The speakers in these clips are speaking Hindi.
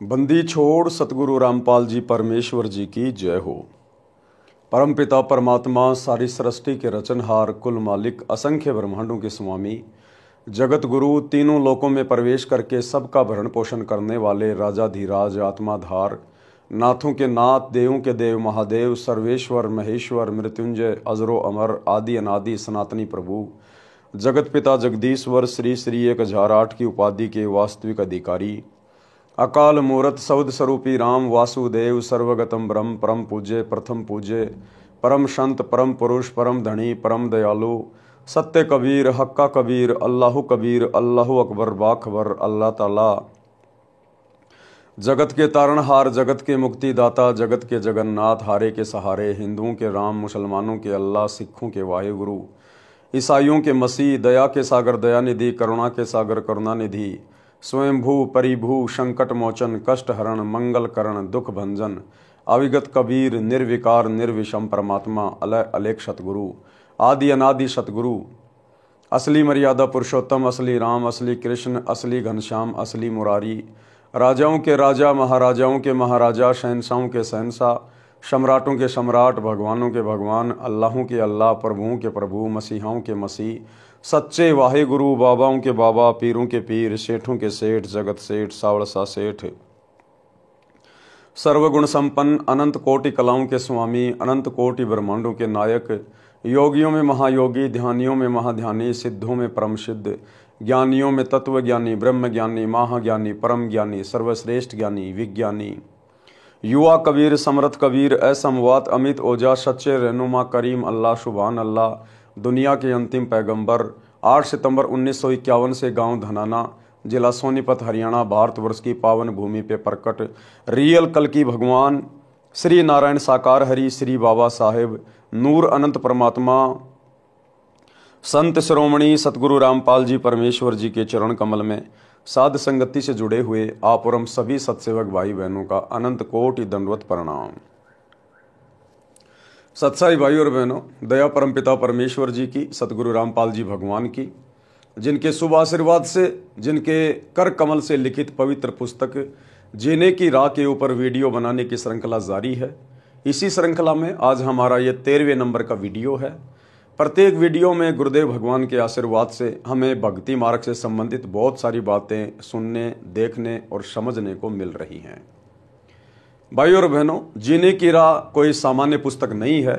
बंदी छोड़ सतगुरु रामपाल जी परमेश्वर जी की जय हो। परमपिता परमात्मा सारी सृष्टि के रचनहार, कुल मालिक, असंख्य ब्रह्मांडों के स्वामी, जगत गुरु, तीनों लोकों में प्रवेश करके सबका भरण पोषण करने वाले राजाधीराज, आत्माधार, नाथों के नाथ, देवों के देव, महादेव, सर्वेश्वर, महेश्वर, मृत्युंजय, अजरो अमर, आदि अनादि सनातनी प्रभु, जगत पिता जगदीश्वर, श्री श्री 1008 की उपाधि के वास्तविक अधिकारी, अकाल मूरत सौद स्वरूपी राम वासुदेव, सर्वगतम ब्रह्म, परम पूज्य, प्रथम पूज्य, परम संत, परम पुरुष, परम धनी, परम दयालु, सत्य कबीर, हक्का कबीर, अल्लाह कबीर, अल्लाह अकबर, बाखबर, अल्लाह ताला, जगत के तारणहार, जगत के मुक्तिदाता, जगत के जगन्नाथ, हारे के सहारे, हिंदुओं के राम, मुसलमानों के अल्लाह, सिखों के वाहेगुरु, ईसाइयों के मसीह, दया के सागर दयानिधि, करुणा के सागर करुणानिधि, स्वयंभू परिभू, संकट मोचन, कष्ट हरण, मंगल करण, दुख भंजन, अविगत कबीर, निर्विकार निर्विषम परमात्मा, अलय अलेख सतगुरु, आदि अनादि सतगुरु, असली मर्यादा पुरुषोत्तम, असली राम, असली कृष्ण, असली घनश्याम, असली मुरारी, राजाओं के राजा, महाराजाओं के महाराजा, शहंशाहों के शहंशाह, सम्राटों के सम्राट, भगवानों के भगवान, अल्लाहों के अल्लाह, प्रभुओं के प्रभु, मसीहाओं के मसीह, सच्चे वाहेगुरु, बाबाओं के बाबा, पीरों के पीर, सेठों के सेठ, जगत सेठ, सावड़सा सेठ, सर्वगुण संपन्न, अनंत कोटि कलाओं के स्वामी, अनंत कोटि ब्रह्मांडों के नायक, योगियों में महायोगी, ध्यानियों में महाध्यानी, सिद्धों में परम सिद्ध, ज्ञानियों में तत्व ज्ञानी, ब्रह्म ज्ञानी, महाज्ञानी, परम ज्ञानी, सर्वश्रेष्ठ ज्ञानी, विज्ञानी, युवा कबीर, समर्थ कबीर, असमवात, अमित ओजा, सच्चे रहनुमा, करीम अल्लाह, सुभान अल्लाह, दुनिया के अंतिम पैगंबर, 8 सितंबर 1951 से गांव धनाना, जिला सोनीपत, हरियाणा, भारतवर्ष की पावन भूमि पे प्रकट रियल कल की भगवान, श्री नारायण साकार हरि, श्री बाबा साहेब, नूर अनंत परमात्मा, संत शिरोमणि सतगुरु रामपाल जी परमेश्वर जी के चरण कमल में साध संगति से जुड़े हुए आप और हम सभी सत्सेवक भाई बहनों का अनंत कोटि दंडवत प्रणाम। सत्साई भाई और बहनों, दया परमपिता परमेश्वर जी की, सतगुरु रामपाल जी भगवान की, जिनके शुभ आशीर्वाद से, जिनके कर कमल से लिखित पवित्र पुस्तक जीने की राह के ऊपर वीडियो बनाने की श्रृंखला जारी है। इसी श्रृंखला में आज हमारा ये 13वें नंबर का वीडियो है। प्रत्येक वीडियो में गुरुदेव भगवान के आशीर्वाद से हमें भक्ति मार्ग से संबंधित बहुत सारी बातें सुनने, देखने और समझने को मिल रही हैं। भाई और बहनों, जीने की राह कोई सामान्य पुस्तक नहीं है।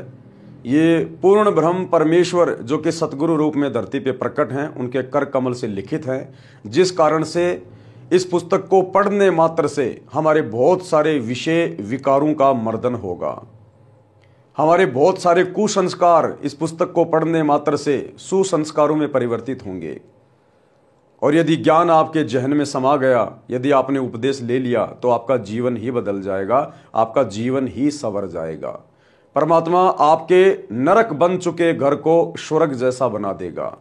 ये पूर्ण ब्रह्म परमेश्वर जो कि सतगुरु रूप में धरती पे प्रकट हैं, उनके कर कमल से लिखित हैं, जिस कारण से इस पुस्तक को पढ़ने मात्र से हमारे बहुत सारे विषय विकारों का मर्दन होगा। हमारे बहुत सारे कुसंस्कार इस पुस्तक को पढ़ने मात्र से सुसंस्कारों में परिवर्तित होंगे। और यदि ज्ञान आपके जहन में समा गया, यदि आपने उपदेश ले लिया, तो आपका जीवन ही बदल जाएगा, आपका जीवन ही संवर जाएगा। परमात्मा आपके नरक बन चुके घर को स्वर्ग जैसा बना देगा।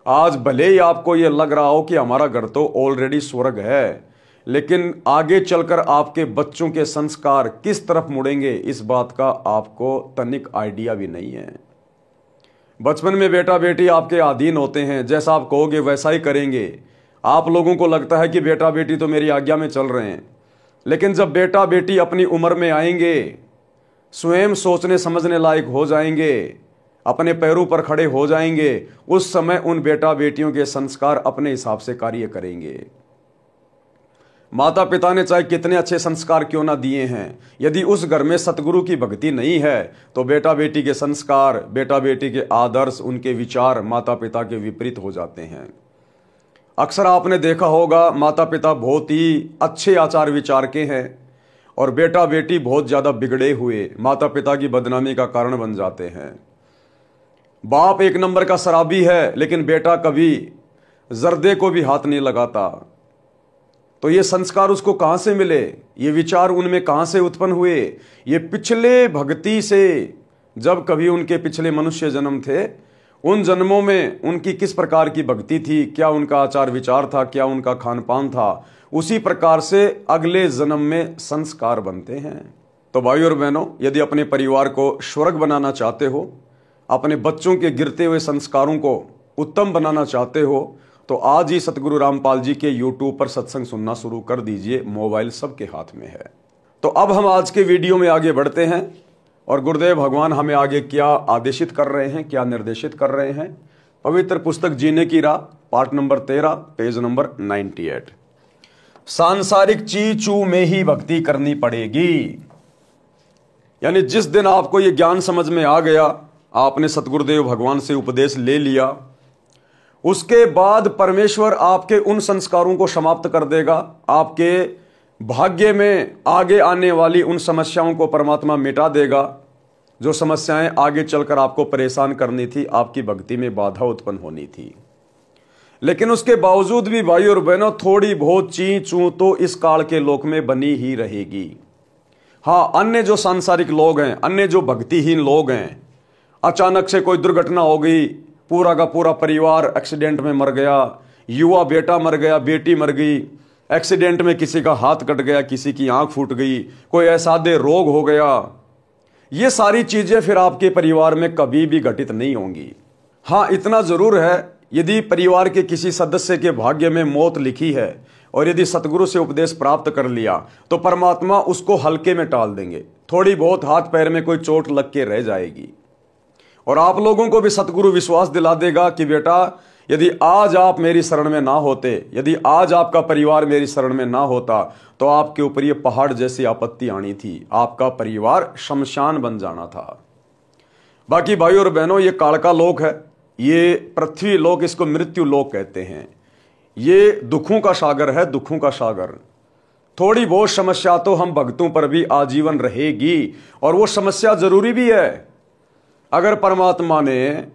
आज भले ही आपको यह लग रहा हो कि हमारा घर तो ऑलरेडी स्वर्ग है, लेकिन आगे चलकर आपके बच्चों के संस्कार किस तरफ मुड़ेंगे, इस बात का आपको तनिक आइडिया भी नहीं है। बचपन में बेटा बेटी आपके अधीन होते हैं, जैसा आप कहोगे वैसा ही करेंगे। आप लोगों को लगता है कि बेटा बेटी तो मेरी आज्ञा में चल रहे हैं, लेकिन जब बेटा बेटी अपनी उम्र में आएंगे, स्वयं सोचने समझने लायक हो जाएंगे, अपने पैरों पर खड़े हो जाएंगे, उस समय उन बेटा बेटियों के संस्कार अपने हिसाब से कार्य करेंगे। माता पिता ने चाहे कितने अच्छे संस्कार क्यों ना दिए हैं, यदि उस घर में सतगुरु की भक्ति नहीं है, तो बेटा बेटी के संस्कार, बेटा बेटी के आदर्श, उनके विचार माता पिता के विपरीत हो जाते हैं। अक्सर आपने देखा होगा, माता पिता बहुत ही अच्छे आचार विचार के हैं और बेटा बेटी बहुत ज्यादा बिगड़े हुए माता पिता की बदनामी का कारण बन जाते हैं। बाप एक नंबर का शराबी है, लेकिन बेटा कभी जर्दे को भी हाथ नहीं लगाता। तो ये संस्कार उसको कहां से मिले, ये विचार उनमें कहां से उत्पन्न हुए? ये पिछले भक्ति से, जब कभी उनके पिछले मनुष्य जन्म थे, उन जन्मों में उनकी किस प्रकार की भक्ति थी, क्या उनका आचार विचार था, क्या उनका खान पान था, उसी प्रकार से अगले जन्म में संस्कार बनते हैं। तो भाई और बहनों, यदि अपने परिवार को स्वर्ग बनाना चाहते हो, अपने बच्चों के गिरते हुए संस्कारों को उत्तम बनाना चाहते हो, तो आज ही सतगुरु रामपाल जी के YouTube पर सत्संग सुनना शुरू कर दीजिए। मोबाइल सबके हाथ में है। तो अब हम आज के वीडियो में आगे बढ़ते हैं और गुरुदेव भगवान हमें आगे क्या आदेशित कर रहे हैं, क्या निर्देशित कर रहे हैं। पवित्र पुस्तक जीने की राह, पार्ट नंबर 13, पेज नंबर 98। सांसारिक चीचू में ही भक्ति करनी पड़ेगी। यानी जिस दिन आपको यह ज्ञान समझ में आ गया, आपने सतगुरुदेव भगवान से उपदेश ले लिया, उसके बाद परमेश्वर आपके उन संस्कारों को समाप्त कर देगा। आपके भाग्य में आगे आने वाली उन समस्याओं को परमात्मा मिटा देगा जो समस्याएं आगे चलकर आपको परेशान करनी थी, आपकी भक्ति में बाधा उत्पन्न होनी थी। लेकिन उसके बावजूद भी भाई और बहनों, थोड़ी बहुत ची चू तो इस काल के लोक में बनी ही रहेगी। हाँ, अन्य जो सांसारिक लोग हैं, अन्य जो भक्तिहीन लोग हैं, अचानक से कोई दुर्घटना हो गई, पूरा का पूरा परिवार एक्सीडेंट में मर गया, युवा बेटा मर गया, बेटी मर गई, एक्सीडेंट में किसी का हाथ कट गया, किसी की आंख फूट गई, कोई असाध्य रोग हो गया, ये सारी चीजें फिर आपके परिवार में कभी भी घटित नहीं होंगी। हाँ, इतना जरूर है, यदि परिवार के किसी सदस्य के भाग्य में मौत लिखी है और यदि सतगुरु से उपदेश प्राप्त कर लिया तो परमात्मा उसको हल्के में टाल देंगे। थोड़ी बहुत हाथ पैर में कोई चोट लग के रह जाएगी और आप लोगों को भी सतगुरु विश्वास दिला देगा कि बेटा, यदि आज आप मेरी शरण में ना होते, यदि आज आपका परिवार मेरी शरण में ना होता तो आपके ऊपर ये पहाड़ जैसी आपत्ति आनी थी, आपका परिवार शमशान बन जाना था। बाकी भाई और बहनों, ये काल का लोक है, ये पृथ्वी लोक, इसको मृत्यु लोक कहते हैं। ये दुखों का सागर है, दुखों का सागर। थोड़ी बहुत समस्या तो हम भक्तों पर भी आजीवन रहेगी और वो समस्या जरूरी भी है। अगर परमात्मा ने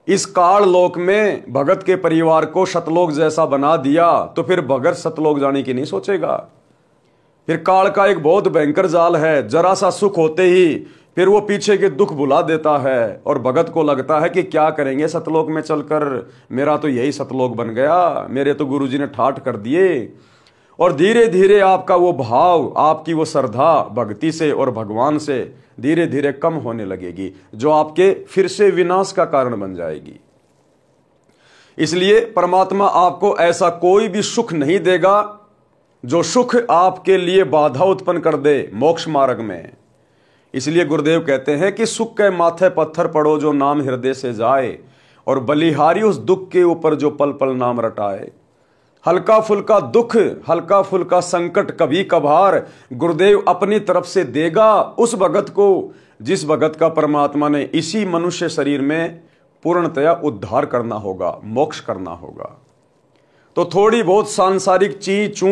इस काल लोक में भगत के परिवार को सतलोक जैसा बना दिया तो फिर भगत सतलोक जाने की नहीं सोचेगा। फिर काल का एक बहुत भयंकर जाल है, जरा सा सुख होते ही फिर वो पीछे के दुख भुला देता है और भगत को लगता है कि क्या करेंगे सतलोक में चलकर, मेरा तो यही सतलोक बन गया, मेरे तो गुरुजी ने ठाठ कर दिए। और धीरे धीरे आपका वो भाव, आपकी वो श्रद्धा भक्ति से और भगवान से धीरे धीरे कम होने लगेगी, जो आपके फिर से विनाश का कारण बन जाएगी। इसलिए परमात्मा आपको ऐसा कोई भी सुख नहीं देगा जो सुख आपके लिए बाधा उत्पन्न कर दे मोक्ष मार्ग में। इसलिए गुरुदेव कहते हैं कि सुख के माथे पत्थर पड़ो जो नाम हृदय से जाए, और बलिहारी उस दुख के ऊपर जो पल पल नाम रटाए। हल्का फुल्का दुख, हल्का फुल्का संकट कभी कभार गुरुदेव अपनी तरफ से देगा उस भगत को, जिस भगत का परमात्मा ने इसी मनुष्य शरीर में पूर्णतया उद्धार करना होगा, मोक्ष करना होगा। तो थोड़ी बहुत सांसारिक ची चू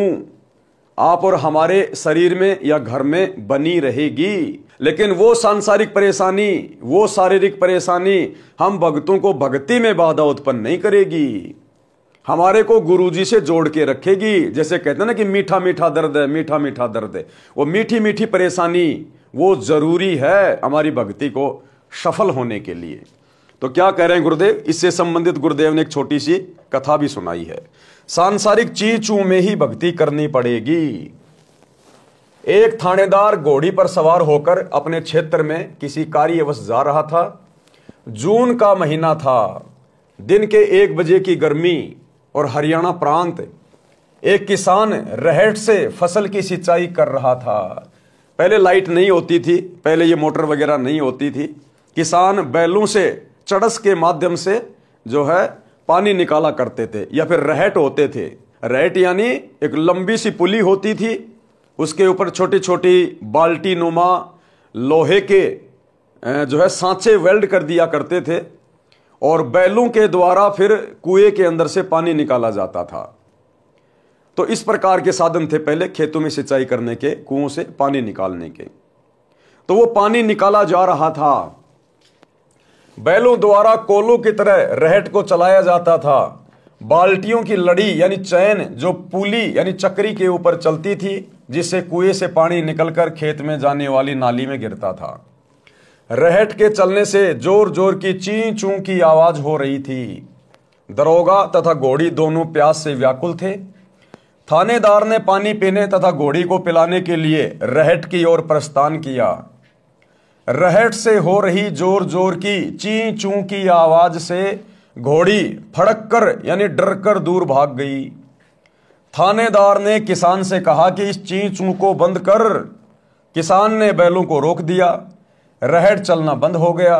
आप और हमारे शरीर में या घर में बनी रहेगी, लेकिन वो सांसारिक परेशानी, वो शारीरिक परेशानी हम भक्तों को भक्ति में बाधा उत्पन्न नहीं करेगी, हमारे को गुरुजी से जोड़ के रखेगी। जैसे कहते हैं ना कि मीठा मीठा दर्द है, मीठा मीठा दर्द है, वो मीठी मीठी परेशानी वो जरूरी है हमारी भक्ति को सफल होने के लिए। तो क्या कह रहे हैं गुरुदेव, इससे संबंधित गुरुदेव ने एक छोटी सी कथा भी सुनाई है। सांसारिक चीचू में ही भक्ति करनी पड़ेगी। एक थानेदार घोड़ी पर सवार होकर अपने क्षेत्र में किसी कार्यवश जा रहा था। जून का महीना था, दिन के 1 बजे की गर्मी और हरियाणा प्रांत। एक किसान रहट से फसल की सिंचाई कर रहा था। पहले लाइट नहीं होती थी, पहले ये मोटर वगैरह नहीं होती थी। किसान बैलों से चड़स के माध्यम से जो है पानी निकाला करते थे, या फिर रहट होते थे। रहट यानी एक लंबी सी पुली होती थी, उसके ऊपर छोटी छोटी बाल्टी नुमा लोहे के जो है सांचे वेल्ड कर दिया करते थे, और बैलों के द्वारा फिर कुएं के अंदर से पानी निकाला जाता था। तो इस प्रकार के साधन थे पहले खेतों में सिंचाई करने के, कुओं से पानी निकालने के। तो वो पानी निकाला जा रहा था, बैलों द्वारा कोलों की तरह रहट को चलाया जाता था। बाल्टियों की लड़ी यानी चैन जो पुली यानी चक्री के ऊपर चलती थी, जिससे कुएं से पानी निकलकर खेत में जाने वाली नाली में गिरता था। रहट के चलने से जोर जोर की ची चू की आवाज हो रही थी। दरोगा तथा घोड़ी दोनों प्यास से व्याकुल थे। थानेदार ने पानी पीने तथा घोड़ी को पिलाने के लिए रहट की ओर प्रस्थान किया। रहट से हो रही जोर जोर की ची चू की आवाज से घोड़ी फड़क कर यानी डर कर दूर भाग गई। थानेदार ने किसान से कहा कि इस ची चू को बंद कर। किसान ने बैलों को रोक दिया। रहड़ चलना बंद हो गया।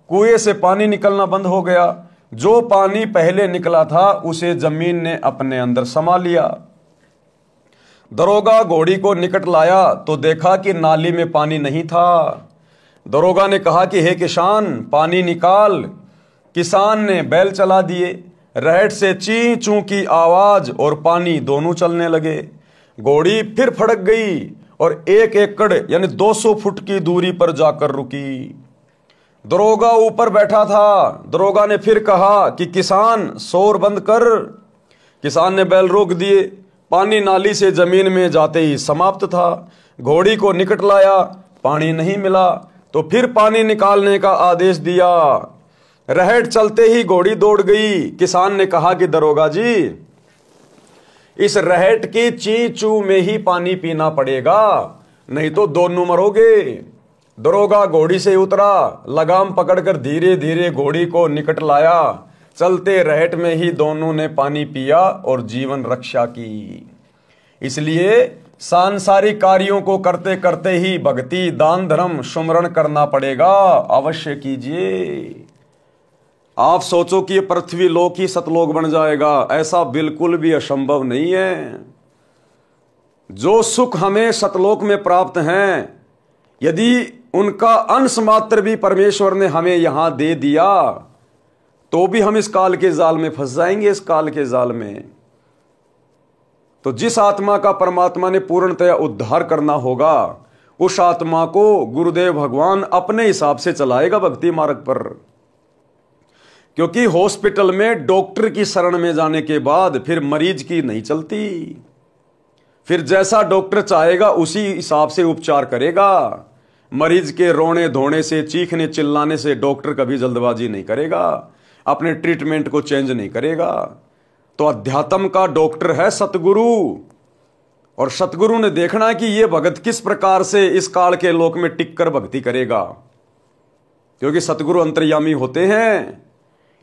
कुएं से पानी निकलना बंद हो गया। जो पानी पहले निकला था उसे जमीन ने अपने अंदर समा लिया। दरोगा घोड़ी को निकट लाया तो देखा कि नाली में पानी नहीं था। दरोगा ने कहा कि हे किसान, पानी निकाल। किसान ने बैल चला दिए। रहड़ से ची चू की आवाज और पानी दोनों चलने लगे। घोड़ी फिर फड़क गई और 1 एकड़ यानी 200 फुट की दूरी पर जाकर रुकी। दरोगा ऊपर बैठा था। दरोगा ने फिर कहा कि किसान, शोर बंद कर। किसान ने बैल रोक दिए। पानी नाली से जमीन में जाते ही समाप्त था। घोड़ी को निकट लाया, पानी नहीं मिला तो फिर पानी निकालने का आदेश दिया। रहड़ चलते ही घोड़ी दौड़ गई। किसान ने कहा कि दरोगा जी, इस रहट की ची चू में ही पानी पीना पड़ेगा, नहीं तो दोनों मरोगे। दरोगा घोड़ी से उतरा, लगाम पकड़कर धीरे धीरे घोड़ी को निकट लाया। चलते रहट में ही दोनों ने पानी पिया और जीवन रक्षा की। इसलिए सांसारिक कार्यों को करते करते ही भक्ति, दान, धर्म, सुमरण करना पड़ेगा। अवश्य कीजिए। आप सोचो कि ये पृथ्वी लोक ही सतलोक बन जाएगा, ऐसा बिल्कुल भी असंभव नहीं है। जो सुख हमें सतलोक में प्राप्त हैं, यदि उनका अंश मात्र भी परमेश्वर ने हमें यहां दे दिया तो भी हम इस काल के जाल में फंस जाएंगे। इस काल के जाल में तो जिस आत्मा का परमात्मा ने पूर्णतया उद्धार करना होगा, उस आत्मा को गुरुदेव भगवान अपने हिसाब से चलाएगा भक्ति मार्ग पर। क्योंकि हॉस्पिटल में डॉक्टर की शरण में जाने के बाद फिर मरीज की नहीं चलती। फिर जैसा डॉक्टर चाहेगा उसी हिसाब से उपचार करेगा। मरीज के रोने धोने से, चीखने चिल्लाने से डॉक्टर कभी जल्दबाजी नहीं करेगा, अपने ट्रीटमेंट को चेंज नहीं करेगा। तो अध्यात्म का डॉक्टर है सतगुरु। और सतगुरु ने देखना है कि यह भगत किस प्रकार से इस काल के लोक में टिककर भक्ति करेगा, क्योंकि सतगुरु अंतर्यामी होते हैं।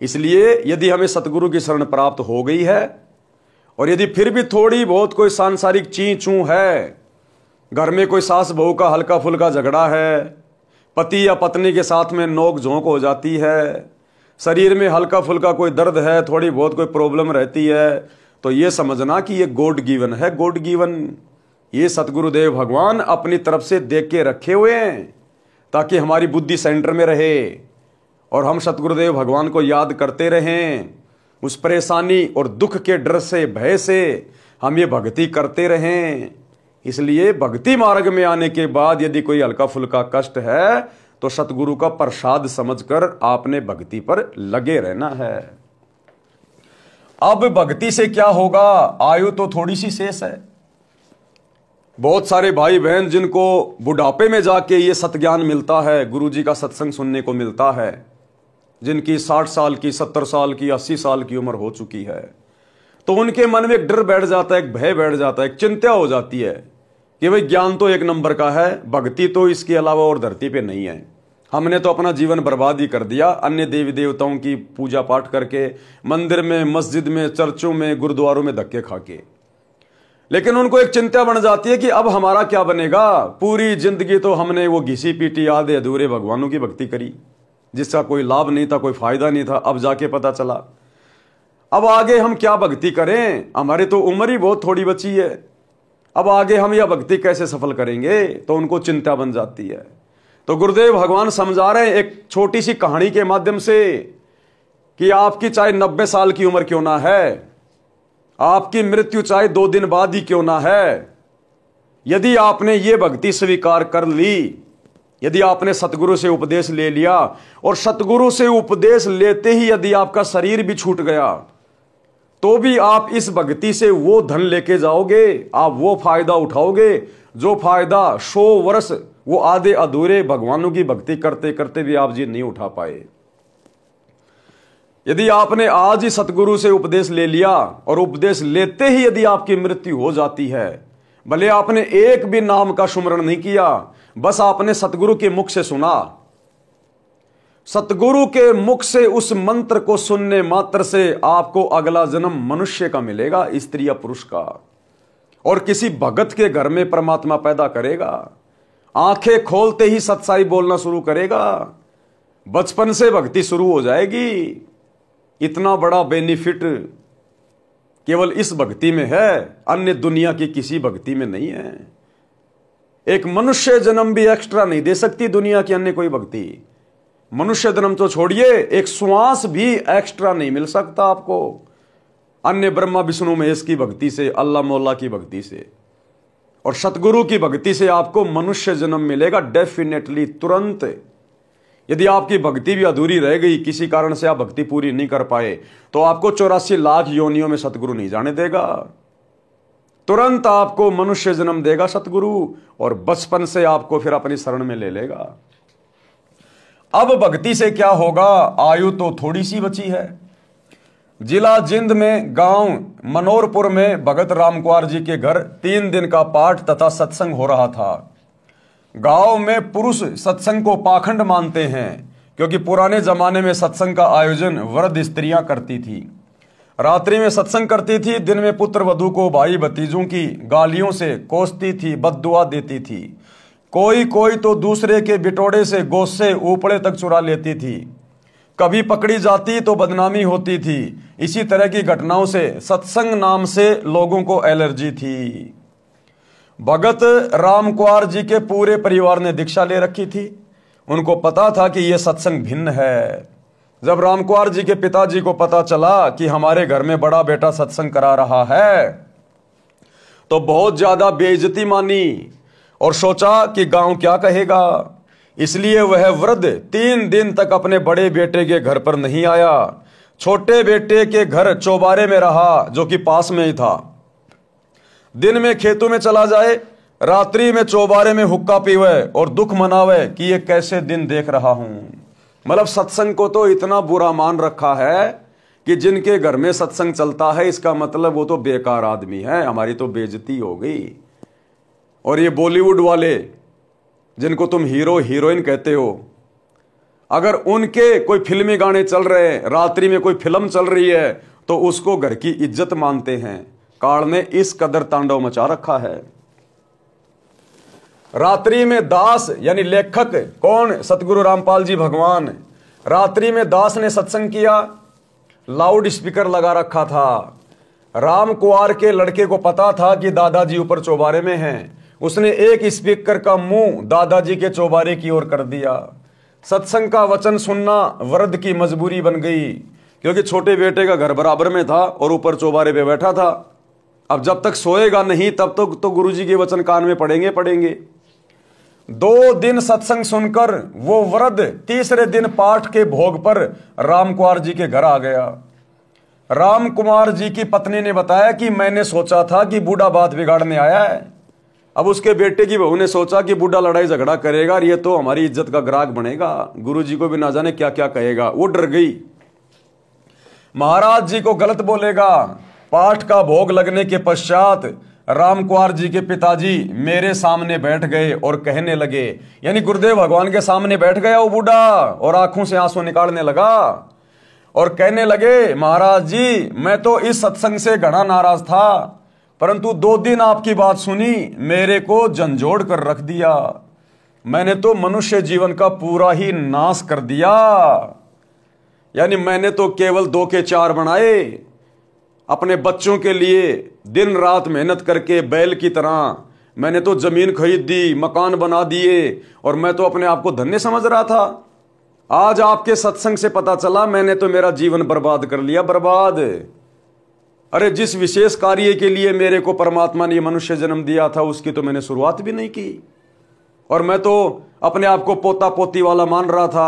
इसलिए यदि हमें सतगुरु की शरण प्राप्त हो गई है और यदि फिर भी थोड़ी बहुत कोई सांसारिक ची चू है, घर में कोई सास बहू का हल्का फुल्का झगड़ा है, पति या पत्नी के साथ में नोक झोंक हो जाती है, शरीर में हल्का फुल्का कोई दर्द है, थोड़ी बहुत कोई प्रॉब्लम रहती है, तो ये समझना कि ये गॉड गिवन है। गॉड गिवन ये सतगुरुदेव भगवान अपनी तरफ से देख के रखे हुए हैं ताकि हमारी बुद्धि सेंटर में रहे और हम सतगुरुदेव भगवान को याद करते रहें। उस परेशानी और दुख के डर से, भय से हम ये भक्ति करते रहें। इसलिए भक्ति मार्ग में आने के बाद यदि कोई हल्का फुल्का कष्ट है तो सतगुरु का प्रसाद समझकर आपने भक्ति पर लगे रहना है। अब भक्ति से क्या होगा, आयु तो थोड़ी सी शेष है। बहुत सारे भाई बहन जिनको बुढ़ापे में जाके ये सतज्ञान मिलता है, गुरु जी का सत्संग सुनने को मिलता है, जिनकी 60 साल की, 70 साल की, 80 साल की उम्र हो चुकी है, तो उनके मन में एक डर बैठ जाता है, एक भय बैठ जाता है, एक चिंता हो जाती है कि भाई ज्ञान तो एक नंबर का है, भक्ति तो इसके अलावा और धरती पे नहीं है। हमने तो अपना जीवन बर्बाद ही कर दिया अन्य देवी देवताओं की पूजा पाठ करके, मंदिर में, मस्जिद में, चर्चों में, गुरुद्वारों में धक्के खा के। लेकिन उनको एक चिंता बन जाती है कि अब हमारा क्या बनेगा। पूरी जिंदगी तो हमने वो घिसी पीटी आधे अधूरे भगवानों की भक्ति करी, जिसका कोई लाभ नहीं था, कोई फायदा नहीं था। अब जाके पता चला अब आगे हम क्या भक्ति करें, हमारी तो उम्र ही बहुत थोड़ी बची है, अब आगे हम यह भक्ति कैसे सफल करेंगे। तो उनको चिंता बन जाती है। तो गुरुदेव भगवान समझा रहे हैं एक छोटी सी कहानी के माध्यम से कि आपकी चाहे 90 साल की उम्र क्यों ना है, आपकी मृत्यु चाहे 2 दिन बाद ही क्यों ना है, यदि आपने ये भक्ति स्वीकार कर ली, यदि आपने सतगुरु से उपदेश ले लिया और सतगुरु से उपदेश लेते ही यदि आपका शरीर भी छूट गया, तो भी आप इस भक्ति से वो धन लेके जाओगे, आप वो फायदा उठाओगे जो फायदा 100 वर्ष वो आधे अधूरे भगवानों की भक्ति करते करते भी आप जी नहीं उठा पाए। यदि आपने आज ही सतगुरु से उपदेश ले लिया और उपदेश लेते ही यदि आपकी मृत्यु हो जाती है, भले आपने एक भी नाम का सुमरण नहीं किया, बस आपने सतगुरु के मुख से सुना, सतगुरु के मुख से उस मंत्र को सुनने मात्र से आपको अगला जन्म मनुष्य का मिलेगा, स्त्री या पुरुष का, और किसी भगत के घर में परमात्मा पैदा करेगा। आंखें खोलते ही सच्चाई बोलना शुरू करेगा, बचपन से भक्ति शुरू हो जाएगी। इतना बड़ा बेनिफिट केवल इस भक्ति में है, अन्य दुनिया की किसी भक्ति में नहीं है। एक मनुष्य जन्म भी एक्स्ट्रा नहीं दे सकती दुनिया की अन्य कोई भक्ति। मनुष्य जन्म तो छोड़िए, एक श्वास भी एक्स्ट्रा नहीं मिल सकता आपको अन्य ब्रह्मा विष्णु महेश की भक्ति से, अल्लाह मौला की भक्ति से। और सतगुरु की भक्ति से आपको मनुष्य जन्म मिलेगा डेफिनेटली, तुरंत। यदि आपकी भक्ति भी अधूरी रह गई, किसी कारण से आप भक्ति पूरी नहीं कर पाए, तो आपको 84 लाख योनियों में सतगुरु नहीं जाने देगा। तुरंत आपको मनुष्य जन्म देगा सतगुरु, और बचपन से आपको फिर अपनी शरण में ले लेगा। अब भक्ति से क्या होगा, आयु तो थोड़ी सी बची है। जिला जिंद में गांव मनोरपुर में भगत रामकुमार जी के घर 3 दिन का पाठ तथा सत्संग हो रहा था। गांव में पुरुष सत्संग को पाखंड मानते हैं, क्योंकि पुराने जमाने में सत्संग का आयोजन वृद्ध स्त्रियां करती थी। रात्रि में सत्संग करती थी, दिन में पुत्र वधू को भाई भतीजों की गालियों से कोसती थी, बद्दुआ देती थी। कोई तो दूसरे के बिटोड़े से गोसे ऊपड़े तक चुरा लेती थी। कभी पकड़ी जाती तो बदनामी होती थी। इसी तरह की घटनाओं से सत्संग नाम से लोगों को एलर्जी थी। भगत रामकुमार जी के पूरे परिवार ने दीक्षा ले रखी थी। उनको पता था कि यह सत्संग भिन्न है। जब रामकुमार जी के पिताजी को पता चला कि हमारे घर में बड़ा बेटा सत्संग करा रहा है, तो बहुत ज्यादा बेइज्जती मानी और सोचा कि गांव क्या कहेगा। इसलिए वह वृद्ध 3 दिन तक अपने बड़े बेटे के घर पर नहीं आया। छोटे बेटे के घर चौबारे में रहा, जो कि पास में ही था। दिन में खेतों में चला जाए, रात्रि में चौबारे में हुक्का पीवे और दुख मनावे कि ये कैसे दिन देख रहा हूं। मतलब सत्संग को तो इतना बुरा मान रखा है कि जिनके घर में सत्संग चलता है, इसका मतलब वो तो बेकार आदमी है, हमारी तो बेइज्जती हो गई। और ये बॉलीवुड वाले जिनको तुम हीरो हीरोइन कहते हो, अगर उनके कोई फिल्मी गाने चल रहे हैं, रात्रि में कोई फिल्म चल रही है, तो उसको घर की इज्जत मानते हैं। काल ने इस कदर तांडव मचा रखा है। रात्रि में दास यानी लेखक कौन, सतगुरु रामपाल जी भगवान। रात्रि में दास ने सत्संग किया, लाउड स्पीकर लगा रखा था। राम कुंवर के लड़के को पता था कि दादाजी ऊपर चौबारे में हैं। उसने एक स्पीकर का मुंह दादाजी के चौबारे की ओर कर दिया। सत्संग का वचन सुनना वृद्ध की मजबूरी बन गई, क्योंकि छोटे बेटे का घर बराबर में था और ऊपर चौबारे पे बैठा था। अब जब तक सोएगा नहीं तब तक तो गुरुजी के वचन कान में पड़ेंगे। 2 दिन सत्संग सुनकर वो वृद्ध तीसरे दिन पाठ के भोग पर रामकुमार जी के घर आ गया। रामकुमार जी की पत्नी ने बताया कि मैंने सोचा था कि बूढ़ा बात बिगाड़ने आया है। अब उसके बेटे की बहू ने सोचा कि बूढ़ा लड़ाई झगड़ा करेगा और ये तो हमारी इज्जत का ग्राहक बनेगा, गुरुजी को भी ना जाने क्या क्या कहेगा। वो डर गई, महाराज जी को गलत बोलेगा। पाठ का भोग लगने के पश्चात रामकुमार जी के पिताजी मेरे सामने बैठ गए और कहने लगे, यानी गुरुदेव भगवान के सामने बैठ गया वो बूढ़ा और आंखों से आंसू निकालने लगा और कहने लगे, महाराज जी मैं तो इस सत्संग से घना नाराज था, परंतु 2 दिन आपकी बात सुनी, मेरे को झंझोड़ कर रख दिया। मैंने तो मनुष्य जीवन का पूरा ही नाश कर दिया। यानी मैंने तो केवल 2 के 4 बनाए। अपने बच्चों के लिए दिन रात मेहनत करके बैल की तरह मैंने तो जमीन खरीद दी, मकान बना दिए और मैं तो अपने आप को धन्य समझ रहा था। आज आपके सत्संग से पता चला मैंने तो मेरा जीवन बर्बाद कर लिया, बर्बाद। अरे जिस विशेष कार्य के लिए मेरे को परमात्मा ने मनुष्य जन्म दिया था उसकी तो मैंने शुरुआत भी नहीं की। और मैं तो अपने आप को पोता पोती वाला मान रहा था,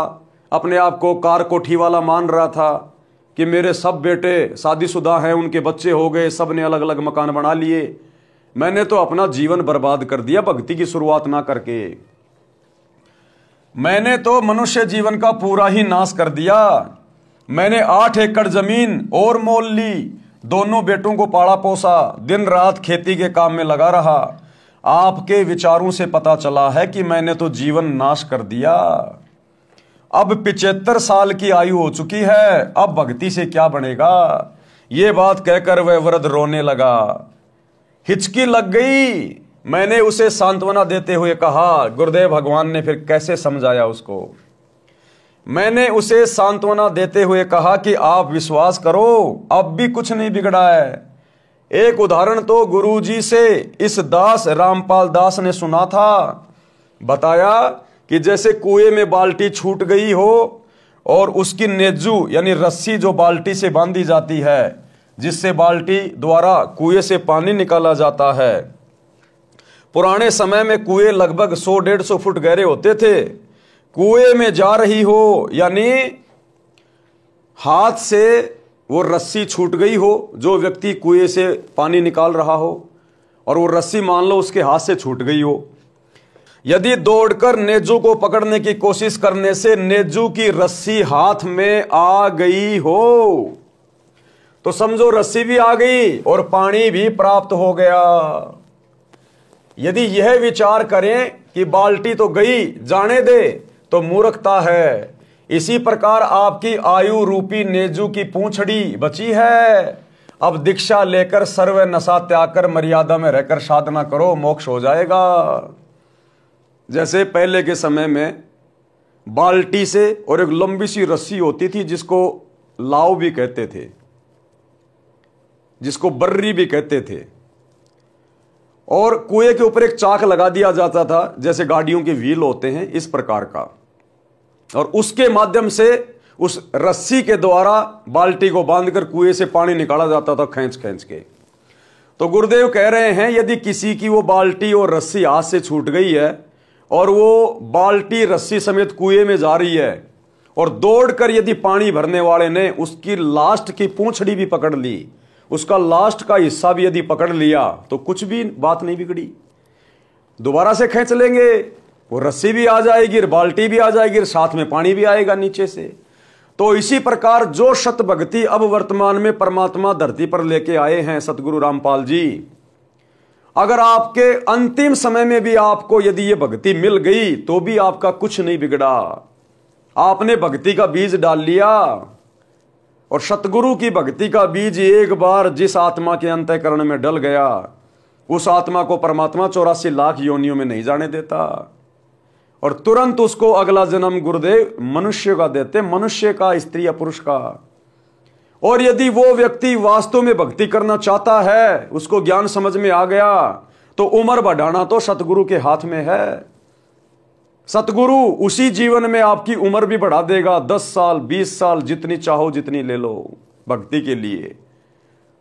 अपने आप को कार कोठी वाला मान रहा था कि मेरे सब बेटे शादीशुदा हैं, उनके बच्चे हो गए, सब ने अलग अलग मकान बना लिए। मैंने तो अपना जीवन बर्बाद कर दिया भक्ति की शुरुआत ना करके। मैंने तो मनुष्य जीवन का पूरा ही नाश कर दिया। मैंने 8 एकड़ जमीन और मोल ली, दोनों बेटों को पाला पोसा, दिन रात खेती के काम में लगा रहा। आपके विचारों से पता चला है कि मैंने तो जीवन नाश कर दिया। अब 75 साल की आयु हो चुकी है, अब भक्ति से क्या बनेगा। ये बात कहकर वह वृद्ध रोने लगा। हिचकी लग गई। मैंने उसे सांत्वना देते हुए कहा, गुरुदेव भगवान ने फिर कैसे समझाया उसको। मैंने उसे सांत्वना देते हुए कहा कि आप विश्वास करो, अब भी कुछ नहीं बिगड़ा है। एक उदाहरण तो गुरुजी से इस दास रामपाल दास ने सुना था। बताया कि जैसे कुएं में बाल्टी छूट गई हो और उसकी नेजू यानी रस्सी जो बाल्टी से बांधी जाती है, जिससे बाल्टी द्वारा कुएं से पानी निकाला जाता है। पुराने समय में कुएं लगभग 100-150 फुट गहरे होते थे। कुएं में जा रही हो यानी हाथ से वो रस्सी छूट गई हो, जो व्यक्ति कुएं से पानी निकाल रहा हो और वो रस्सी मान लो उसके हाथ से छूट गई हो, यदि दौड़कर नेजू को पकड़ने की कोशिश करने से नेजू की रस्सी हाथ में आ गई हो तो समझो रस्सी भी आ गई और पानी भी प्राप्त हो गया। यदि यह विचार करें कि बाल्टी तो गई, जाने दे, तो मूर्खता है। इसी प्रकार आपकी आयु रूपी नेजू की पूंछड़ी बची है। अब दीक्षा लेकर सर्व नशा त्याग कर मर्यादा में रहकर साधना करो, मोक्ष हो जाएगा। जैसे पहले के समय में बाल्टी से और एक लंबी सी रस्सी होती थी जिसको लाव भी कहते थे, जिसको बर्री भी कहते थे, और कुएं के ऊपर एक चाक लगा दिया जाता था जैसे गाड़ियों के व्हील होते हैं इस प्रकार का, और उसके माध्यम से उस रस्सी के द्वारा बाल्टी को बांधकर कुएं से पानी निकाला जाता था खींच खींच के। तो गुरुदेव कह रहे हैं यदि किसी की वो बाल्टी और रस्सी हाथ से छूट गई है और वो बाल्टी रस्सी समेत कुएं में जा रही है और दौड़कर यदि पानी भरने वाले ने उसकी लास्ट की पूंछड़ी भी पकड़ ली, उसका लास्ट का हिस्सा भी यदि पकड़ लिया, तो कुछ भी बात नहीं बिगड़ी। दोबारा से खींच लेंगे, वो रस्सी भी आ जाएगी, बाल्टी भी आ जाएगी, साथ में पानी भी आएगा नीचे से। तो इसी प्रकार जो शत भक्ति अब वर्तमान में परमात्मा धरती पर लेके आए हैं सतगुरु रामपाल जी, अगर आपके अंतिम समय में भी आपको यदि ये भक्ति मिल गई तो भी आपका कुछ नहीं बिगड़ा। आपने भक्ति का बीज डाल लिया, और सतगुरु की भक्ति का बीज एक बार जिस आत्मा के अंतःकरण में डल गया, उस आत्मा को परमात्मा 84 लाख योनियों में नहीं जाने देता, और तुरंत उसको अगला जन्म गुरुदेव मनुष्य का देते, मनुष्य का, स्त्री या पुरुष का। और यदि वो व्यक्ति वास्तव में भक्ति करना चाहता है, उसको ज्ञान समझ में आ गया, तो उम्र बढ़ाना तो सतगुरु के हाथ में है। सतगुरु उसी जीवन में आपकी उम्र भी बढ़ा देगा, 10 साल 20 साल जितनी चाहो जितनी ले लो भक्ति के लिए।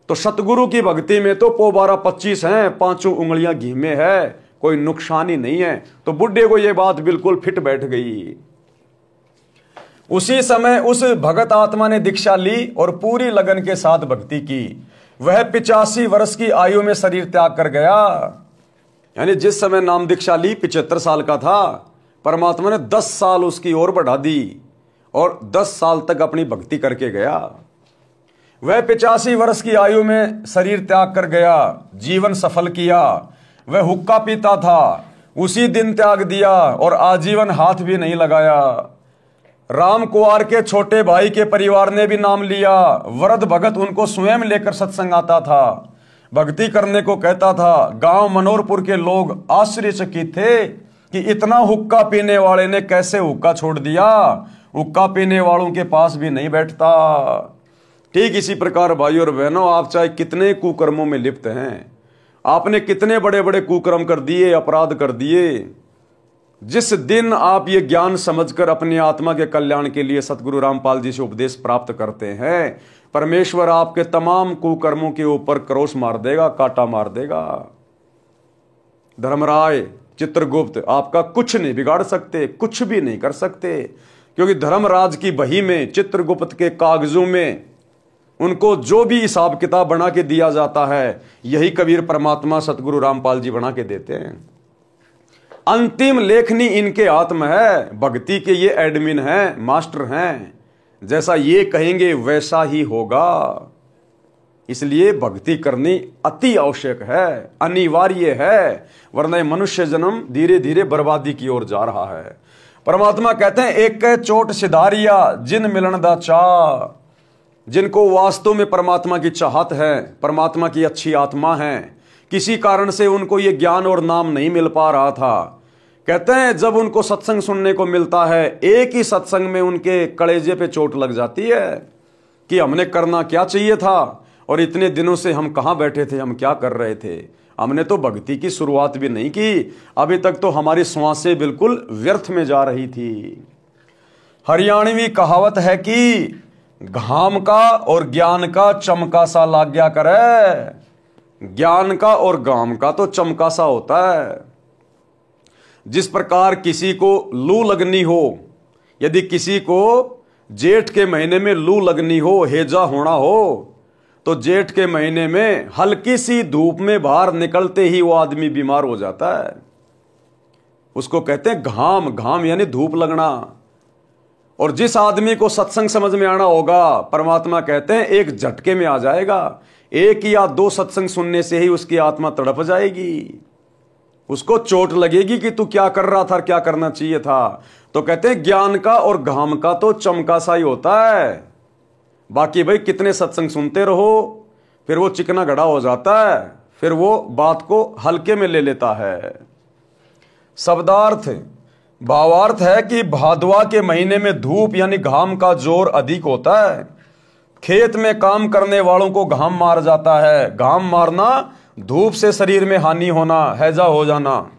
तो सतगुरु की भक्ति में तो 12-25 हैं, 5 उंगलियां घी में है, कोई नुकसान ही नहीं है। तो बुढ़े को यह बात बिल्कुल फिट बैठ गई। उसी समय उस भगत आत्मा ने दीक्षा ली और पूरी लगन के साथ भक्ति की। वह 85 वर्ष की आयु में शरीर त्याग कर गया। यानी जिस समय नाम दीक्षा ली 75 साल का था, परमात्मा ने 10 साल उसकी ओर बढ़ा दी और 10 साल तक अपनी भक्ति करके गया। वह 85 वर्ष की आयु में शरीर त्याग कर गया, जीवन सफल किया। वह हुक्का पीता था, उसी दिन त्याग दिया और आजीवन हाथ भी नहीं लगाया। राम कुंवर के छोटे भाई के परिवार ने भी नाम लिया। वृद्ध भगत उनको स्वयं लेकर सत्संग आता था, भक्ति करने को कहता था। गांव मनोरपुर के लोग आश्चर्यचकित थे कि इतना हुक्का पीने वाले ने कैसे हुक्का छोड़ दिया, हुक्का पीने वालों के पास भी नहीं बैठता। ठीक इसी प्रकार भाई और बहनों, आप चाहे कितने कुकर्मों में लिप्त हैं, आपने कितने बड़े बड़े कुकर्म कर दिए, अपराध कर दिए, जिस दिन आप ये ज्ञान समझकर अपनी आत्मा के कल्याण के लिए सतगुरु रामपाल जी से उपदेश प्राप्त करते हैं, परमेश्वर आपके तमाम कुकर्मों के ऊपर क्रोश मार देगा, कांटा मार देगा। धर्मराय, चित्रगुप्त आपका कुछ नहीं बिगाड़ सकते, कुछ भी नहीं कर सकते, क्योंकि धर्मराज की बही में, चित्रगुप्त के कागजों में उनको जो भी हिसाब किताब बना के दिया जाता है, यही कबीर परमात्मा सतगुरु रामपाल जी बना के देते हैं। अंतिम लेखनी इनके हाथ में है। भक्ति के ये एडमिन हैं, मास्टर हैं। जैसा ये कहेंगे वैसा ही होगा। इसलिए भक्ति करनी अति आवश्यक है, अनिवार्य है, वरना मनुष्य जन्म धीरे धीरे बर्बादी की ओर जा रहा है। परमात्मा कहते हैं एक के चोट सिधारिया जिन मिलन दा चाह, जिनको वास्तव में परमात्मा की चाहत है, परमात्मा की अच्छी आत्मा है, किसी कारण से उनको ये ज्ञान और नाम नहीं मिल पा रहा था, कहते हैं जब उनको सत्संग सुनने को मिलता है, एक ही सत्संग में उनके कलेजे पे चोट लग जाती है कि हमने करना क्या चाहिए था और इतने दिनों से हम कहाँ बैठे थे, हम क्या कर रहे थे, हमने तो भक्ति की शुरुआत भी नहीं की, अभी तक तो हमारी श्वासें बिल्कुल व्यर्थ में जा रही थी। हरियाणवी कहावत है कि घाम का और ज्ञान का चमका सा लाग गया करे। ज्ञान का और घाम का तो चमका सा होता है। जिस प्रकार किसी को लू लगनी हो, यदि किसी को जेठ के महीने में लू लगनी हो, हेजा होना हो, तो जेठ के महीने में हल्की सी धूप में बाहर निकलते ही वो आदमी बीमार हो जाता है। उसको कहते हैं घाम। घाम यानी धूप लगना। और जिस आदमी को सत्संग समझ में आना होगा, परमात्मा कहते हैं एक झटके में आ जाएगा। एक या दो सत्संग सुनने से ही उसकी आत्मा तड़प जाएगी, उसको चोट लगेगी कि तू क्या कर रहा था, क्या करना चाहिए था। तो कहते हैं ज्ञान का और घाम का तो चमका सा ही होता है। बाकी भाई कितने सत्संग सुनते रहो, फिर वो चिकना घड़ा हो जाता है, फिर वो बात को हल्के में ले लेता है। शब्दार्थ भावार्थ है कि भादवा के महीने में धूप यानी घाम का जोर अधिक होता है। खेत में काम करने वालों को घाम मार जाता है। घाम मारना, धूप से शरीर में हानि होना, हैजा हो जाना,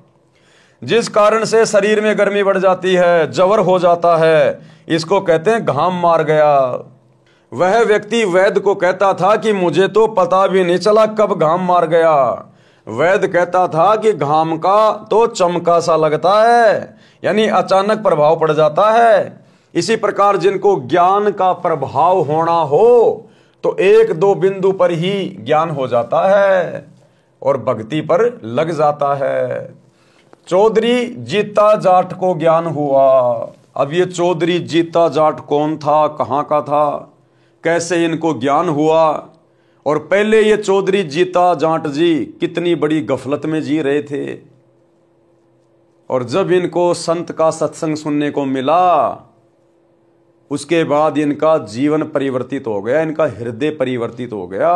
जिस कारण से शरीर में गर्मी बढ़ जाती है, जवर हो जाता है, इसको कहते हैं घाम मार गया। वह व्यक्ति वैद्य को कहता था कि मुझे तो पता भी नहीं चला कब घाम मार गया। वैद्य कहता था कि घाम का तो चमका सा लगता है, यानी अचानक प्रभाव पड़ जाता है। इसी प्रकार जिनको ज्ञान का प्रभाव होना हो तो एक दो बिंदु पर ही ज्ञान हो जाता है और भक्ति पर लग जाता है। चौधरी जीता जाट को ज्ञान हुआ। अब ये चौधरी जीता जाट कौन था, कहाँ का था, कैसे इनको ज्ञान हुआ? और पहले ये चौधरी जीता जाट जी कितनी बड़ी गफलत में जी रहे थे, और जब इनको संत का सत्संग सुनने को मिला, उसके बाद इनका जीवन परिवर्तित हो गया, इनका हृदय परिवर्तित हो गया।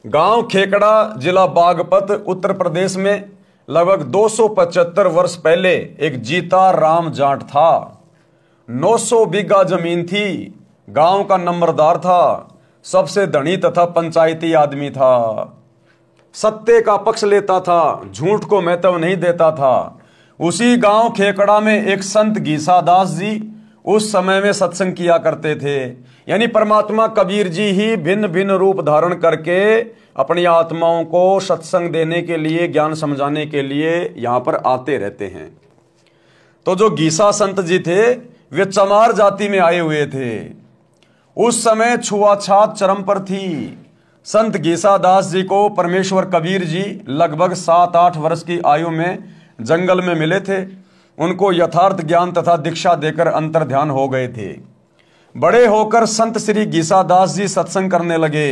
गांव खेकड़ा, जिला बागपत, उत्तर प्रदेश में लगभग 275 वर्ष पहले एक जीता राम जाट था। 900 बीघा जमीन थी। गांव का नंबरदार था, सबसे धनी तथा पंचायती आदमी था। सत्य का पक्ष लेता था, झूठ को महत्व नहीं देता था। उसी गांव खेकड़ा में एक संत गीसादास जी उस समय में सत्संग किया करते थे। यानी परमात्मा कबीर जी ही भिन्न भिन्न रूप धारण करके अपनी आत्माओं को सत्संग देने के लिए, ज्ञान समझाने के लिए यहां पर आते रहते हैं। तो जो गीसा संत जी थे वे चमार जाति में आए हुए थे। उस समय छुआछात चरम पर थी। संत गीसादास जी को परमेश्वर कबीर जी लगभग 7-8 वर्ष की आयु में जंगल में मिले थे। उनको यथार्थ ज्ञान तथा दीक्षा देकर अंतर ध्यान हो गए थे। बड़े होकर संत श्री गीसादास जी सत्संग करने लगे।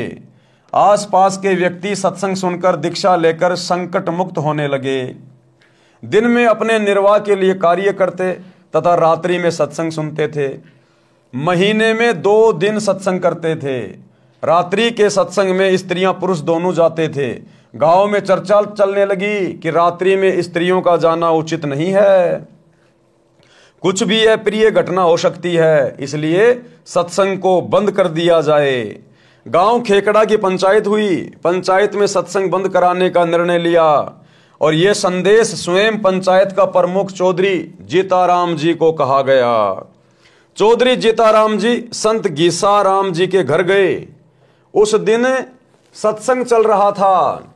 आसपास के व्यक्ति सत्संग सुनकर दीक्षा लेकर संकट मुक्त होने लगे। दिन में अपने निर्वाह के लिए कार्य करते तथा रात्रि में सत्संग सुनते थे। महीने में 2 दिन सत्संग करते थे। रात्रि के सत्संग में स्त्रियां पुरुष दोनों जाते थे। गांव में चर्चा चलने लगी कि रात्रि में स्त्रियों का जाना उचित नहीं है, कुछ भी अप्रिय घटना हो सकती है, इसलिए सत्संग को बंद कर दिया जाए। गांव खेकड़ा की पंचायत हुई। पंचायत में सत्संग बंद कराने का निर्णय लिया और यह संदेश स्वयं पंचायत का प्रमुख चौधरी जीताराम जी को कहा गया। चौधरी जीताराम जी संत गीसाराम जी के घर गए। उस दिन सत्संग चल रहा था।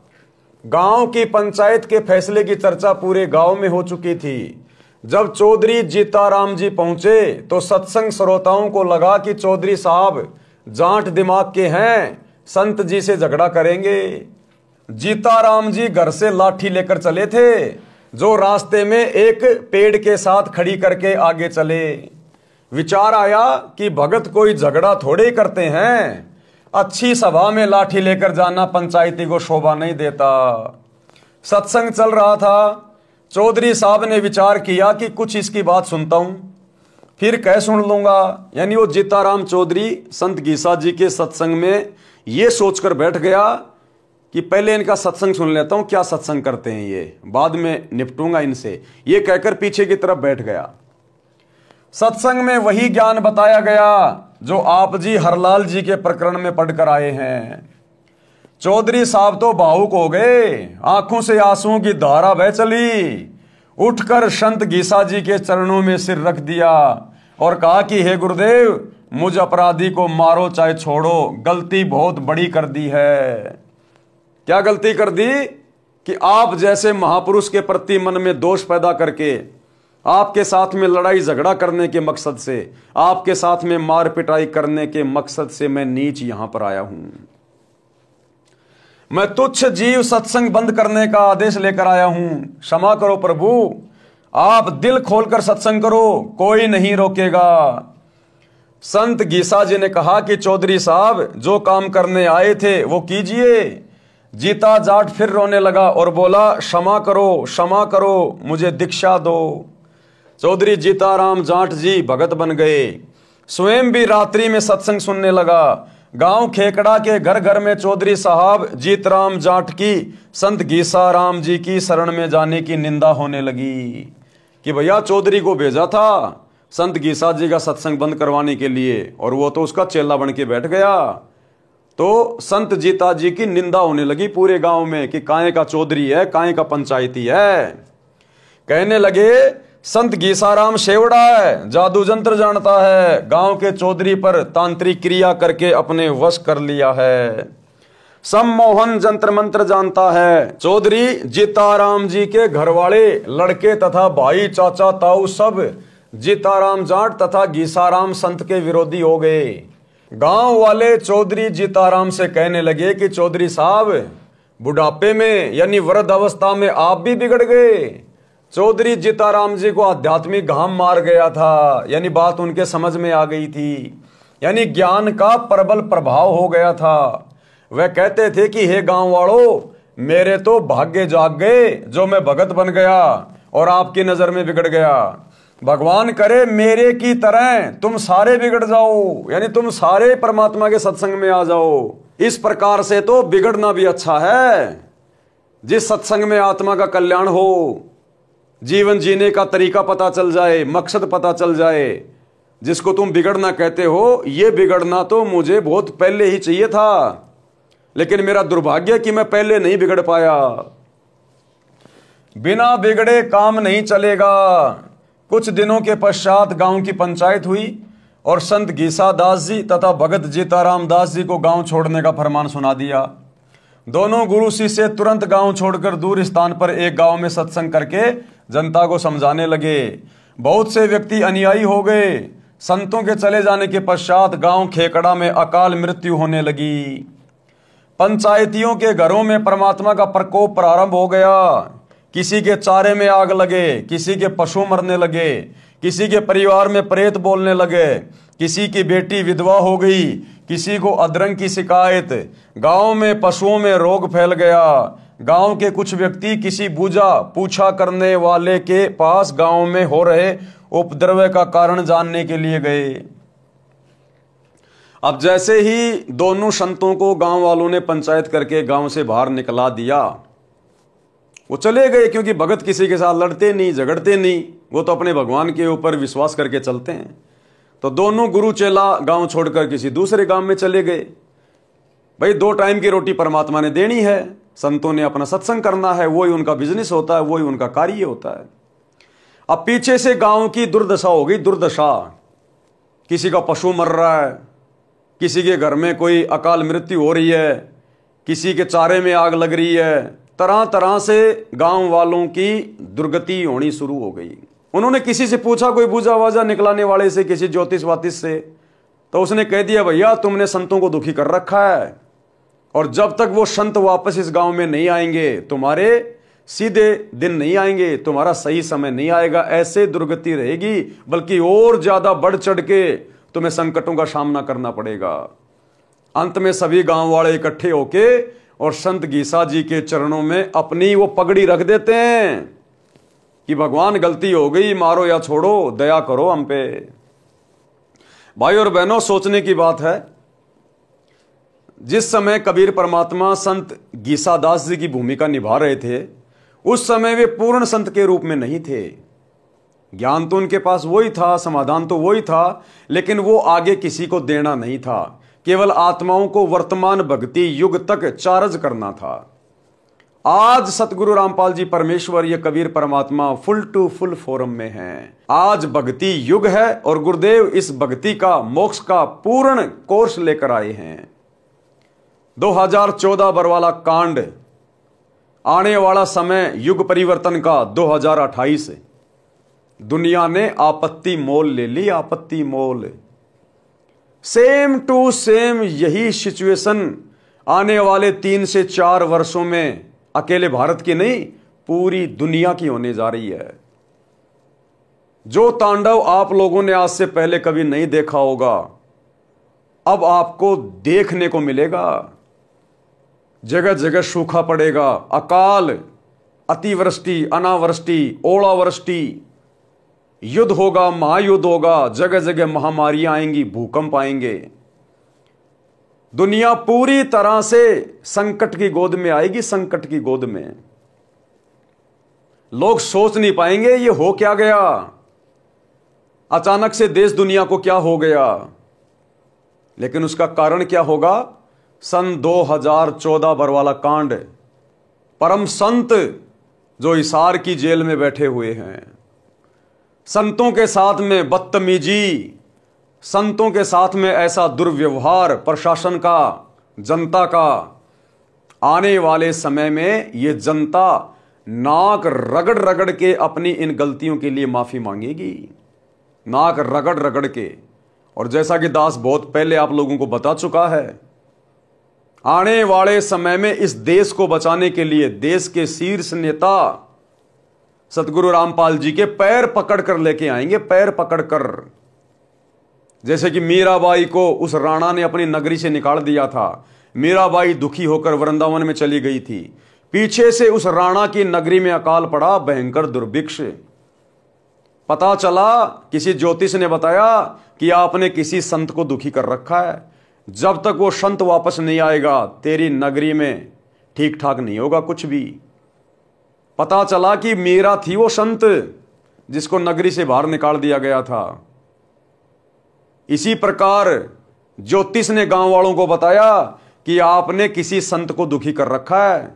गांव की पंचायत के फैसले की चर्चा पूरे गांव में हो चुकी थी। जब चौधरी जीताराम जी पहुंचे तो सत्संग श्रोताओं को लगा कि चौधरी साहब जाट दिमाग के हैं, संत जी से झगड़ा करेंगे। जीताराम जी घर से लाठी लेकर चले थे, जो रास्ते में एक पेड़ के साथ खड़ी करके आगे चले। विचार आया कि भगत कोई झगड़ा थोड़े ही करते हैं, अच्छी सभा में लाठी लेकर जाना पंचायती को शोभा नहीं देता। सत्संग चल रहा था। चौधरी साहब ने विचार किया कि कुछ इसकी बात सुनता हूं, फिर कह सुन लूंगा। यानी वो जीताराम चौधरी संत गीसा जी के सत्संग में ये सोचकर बैठ गया कि पहले इनका सत्संग सुन लेता हूं, क्या सत्संग करते हैं ये, बाद में निपटूंगा इनसे, ये कहकर पीछे की तरफ बैठ गया। सत्संग में वही ज्ञान बताया गया जो आप जी हरलाल जी के प्रकरण में पढ़कर आए हैं। चौधरी साहब तो भावुक हो गए, आंखों से आंसुओं की धारा बह चली। उठकर संत गीसा जी के चरणों में सिर रख दिया और कहा कि हे गुरुदेव, मुझ अपराधी को मारो चाहे छोड़ो, गलती बहुत बड़ी कर दी है। क्या गलती कर दी कि आप जैसे महापुरुष के प्रति मन में दोष पैदा करके, आपके साथ में लड़ाई झगड़ा करने के मकसद से, आपके साथ में मार पिटाई करने के मकसद से मैं नीच यहां पर आया हूं। मैं तुच्छ जीव सत्संग बंद करने का आदेश लेकर आया हूं। क्षमा करो प्रभु, आप दिल खोलकर सत्संग करो, कोई नहीं रोकेगा। संत गीसा जी ने कहा कि चौधरी साहब, जो काम करने आए थे वो कीजिए। जीता जाट फिर रोने लगा और बोला, क्षमा करो, मुझे दीक्षा दो। चौधरी जीताराम जाट जी भगत बन गए, स्वयं भी रात्रि में सत्संग सुनने लगा। गांव खेकड़ा के घर घर में चौधरी साहब जीतराम जाट की संत गीसा राम जी की शरण में जाने की निंदा होने लगी कि भैया चौधरी को भेजा था संत गीसा जी का सत्संग बंद करवाने के लिए और वो तो उसका चेला बन के बैठ गया। तो संत जीता जी की निंदा होने लगी पूरे गांव में कि काहे का चौधरी है, काहे का पंचायती है। कहने लगे संत गीसाराम शेवड़ा है, जादू जंत्र जानता है, गांव के चौधरी पर तांत्रिक क्रिया करके अपने वश कर लिया है, सम्मोहन जंत्र मंत्र जानता है। चौधरी जीताराम जी के घरवाले, लड़के तथा भाई, चाचा, ताऊ सब जीताराम जाट तथा गीसाराम संत के विरोधी हो गए। गांव वाले चौधरी जीताराम से कहने लगे कि चौधरी साहब, बुढ़ापे में यानी वृद्ध अवस्था में आप भी बिगड़ गए। चौधरी जीताराम जी को आध्यात्मिक घाम मार गया था, यानी बात उनके समझ में आ गई थी, यानी ज्ञान का प्रबल प्रभाव हो गया था। वह कहते थे कि हे गांव वालों, मेरे तो भाग्य जाग गए जो मैं भगत बन गया और आपकी नजर में बिगड़ गया। भगवान करे मेरे की तरह तुम सारे बिगड़ जाओ, यानी तुम सारे परमात्मा के सत्संग में आ जाओ। इस प्रकार से तो बिगड़ना भी अच्छा है। जिस सत्संग में आत्मा का कल्याण हो, जीवन जीने का तरीका पता चल जाए, मकसद पता चल जाए, जिसको तुम बिगड़ना कहते हो, ये बिगड़ना तो मुझे बहुत पहले ही चाहिए था, लेकिन मेरा दुर्भाग्य कि मैं पहले नहीं बिगड़ पाया। बिना बिगड़े काम नहीं चलेगा। कुछ दिनों के पश्चात गांव की पंचायत हुई और संत गीसा दास जी तथा भगत जीताराम दास जी को गांव छोड़ने का फरमान सुना दिया। दोनों गुरु शिष्य तुरंत गांव छोड़कर दूर स्थान पर एक गांव में सत्संग करके जनता को समझाने लगे। बहुत से व्यक्ति अनुयायी हो गए। संतों के चले जाने के पश्चात गांव खेकड़ा में अकाल मृत्यु होने लगी। पंचायतियों के घरों में परमात्मा का प्रकोप प्रारंभ हो गया। किसी के चारे में आग लगे, किसी के पशु मरने लगे, किसी के परिवार में प्रेत बोलने लगे, किसी की बेटी विधवा हो गई, किसी को अधरंग की शिकायत। गांव में पशुओं में रोग फैल गया। गांव के कुछ व्यक्ति किसी पूछा करने वाले के पास गांव में हो रहे उपद्रव का कारण जानने के लिए गए। अब जैसे ही दोनों संतों को गांव वालों ने पंचायत करके गांव से बाहर निकला दिया, वो चले गए, क्योंकि भगत किसी के साथ लड़ते नहीं, झगड़ते नहीं, वो तो अपने भगवान के ऊपर विश्वास करके चलते हैं। तो दोनों गुरु चेला गांव छोड़कर किसी दूसरे गांव में चले गए। भाई 2 टाइम की रोटी परमात्मा ने देनी है, संतों ने अपना सत्संग करना है, वही उनका बिजनेस होता है, वही उनका कार्य होता है। अब पीछे से गांव की दुर्दशा हो गई, दुर्दशा। किसी का पशु मर रहा है, किसी के घर में कोई अकाल मृत्यु हो रही है, किसी के चारे में आग लग रही है, तरह तरह से गांव वालों की दुर्गति होनी शुरू हो गई। उन्होंने किसी से पूछा, कोई बूझा वाजा निकलाने वाले से, किसी ज्योतिष वातिश से, तो उसने कह दिया भैया तुमने संतों को दुखी कर रखा है, और जब तक वो संत वापस इस गांव में नहीं आएंगे, तुम्हारे सीधे दिन नहीं आएंगे, तुम्हारा सही समय नहीं आएगा, ऐसे दुर्गति रहेगी, बल्कि और ज्यादा बढ़ चढ़ के तुम्हें संकटों का सामना करना पड़ेगा। अंत में सभी गांव वाले इकट्ठे होके और संत गीसा जी के चरणों में अपनी वो पगड़ी रख देते हैं। कि भगवान गलती हो गई, मारो या छोड़ो, दया करो हम पे। भाई और बहनों, सोचने की बात है, जिस समय कबीर परमात्मा संत गीसादास जी की भूमिका निभा रहे थे, उस समय वे पूर्ण संत के रूप में नहीं थे। ज्ञान तो उनके पास वही था, समाधान तो वही था, लेकिन वो आगे किसी को देना नहीं था, केवल आत्माओं को वर्तमान भक्ति युग तक चार्ज करना था। आज सतगुरु रामपाल जी परमेश्वर, ये कबीर परमात्मा फुल टू फुल फॉर्म में हैं। आज भक्ति युग है और गुरुदेव इस भक्ति का, मोक्ष का पूर्ण कोर्स लेकर आए हैं। 2014 बरवाला कांड, आने वाला समय युग परिवर्तन का 2028। दुनिया ने आपत्ति मोल ले ली, आपत्ति मोल। सेम टू सेम यही सिचुएशन आने वाले 3 से 4 वर्षों में अकेले भारत की नहीं, पूरी दुनिया की होने जा रही है। जो तांडव आप लोगों ने आज से पहले कभी नहीं देखा होगा, अब आपको देखने को मिलेगा। जगह जगह सूखा पड़ेगा, अकाल, अतिवृष्टि, अनावृष्टि, ओलावृष्टि, युद्ध होगा, महायुद्ध होगा, जगह जगह महामारियां आएंगी, भूकंप आएंगे। दुनिया पूरी तरह से संकट की गोद में आएगी, संकट की गोद में। लोग सोच नहीं पाएंगे ये हो क्या गया, अचानक से देश दुनिया को क्या हो गया। लेकिन उसका कारण क्या होगा? सन 2014 बरवाला कांड। परम संत जो हिसार की जेल में बैठे हुए हैं, संतों के साथ में बदतमीजी, संतों के साथ में ऐसा दुर्व्यवहार प्रशासन का, जनता का। आने वाले समय में ये जनता नाक रगड़ रगड़ के अपनी इन गलतियों के लिए माफी मांगेगी, नाक रगड़ रगड़ के। और जैसा कि दास बहुत पहले आप लोगों को बता चुका है, आने वाले समय में इस देश को बचाने के लिए देश के शीर्ष नेता सतगुरु रामपाल जी के पैर पकड़ कर लेके आएंगे, पैर पकड़ कर। जैसे कि मीराबाई को उस राणा ने अपनी नगरी से निकाल दिया था। मीराबाई दुखी होकर वृंदावन में चली गई थी, पीछे से उस राणा की नगरी में अकाल पड़ा, भयंकर दुर्भिक्ष। पता चला, किसी ज्योतिष ने बताया कि आपने किसी संत को दुखी कर रखा है, जब तक वो संत वापस नहीं आएगा तेरी नगरी में ठीक ठाक नहीं होगा कुछ भी। पता चला कि मीरा थी वो संत जिसको नगरी से बाहर निकाल दिया गया था। इसी प्रकार ज्योतिष ने गांव वालों को बताया कि आपने किसी संत को दुखी कर रखा है,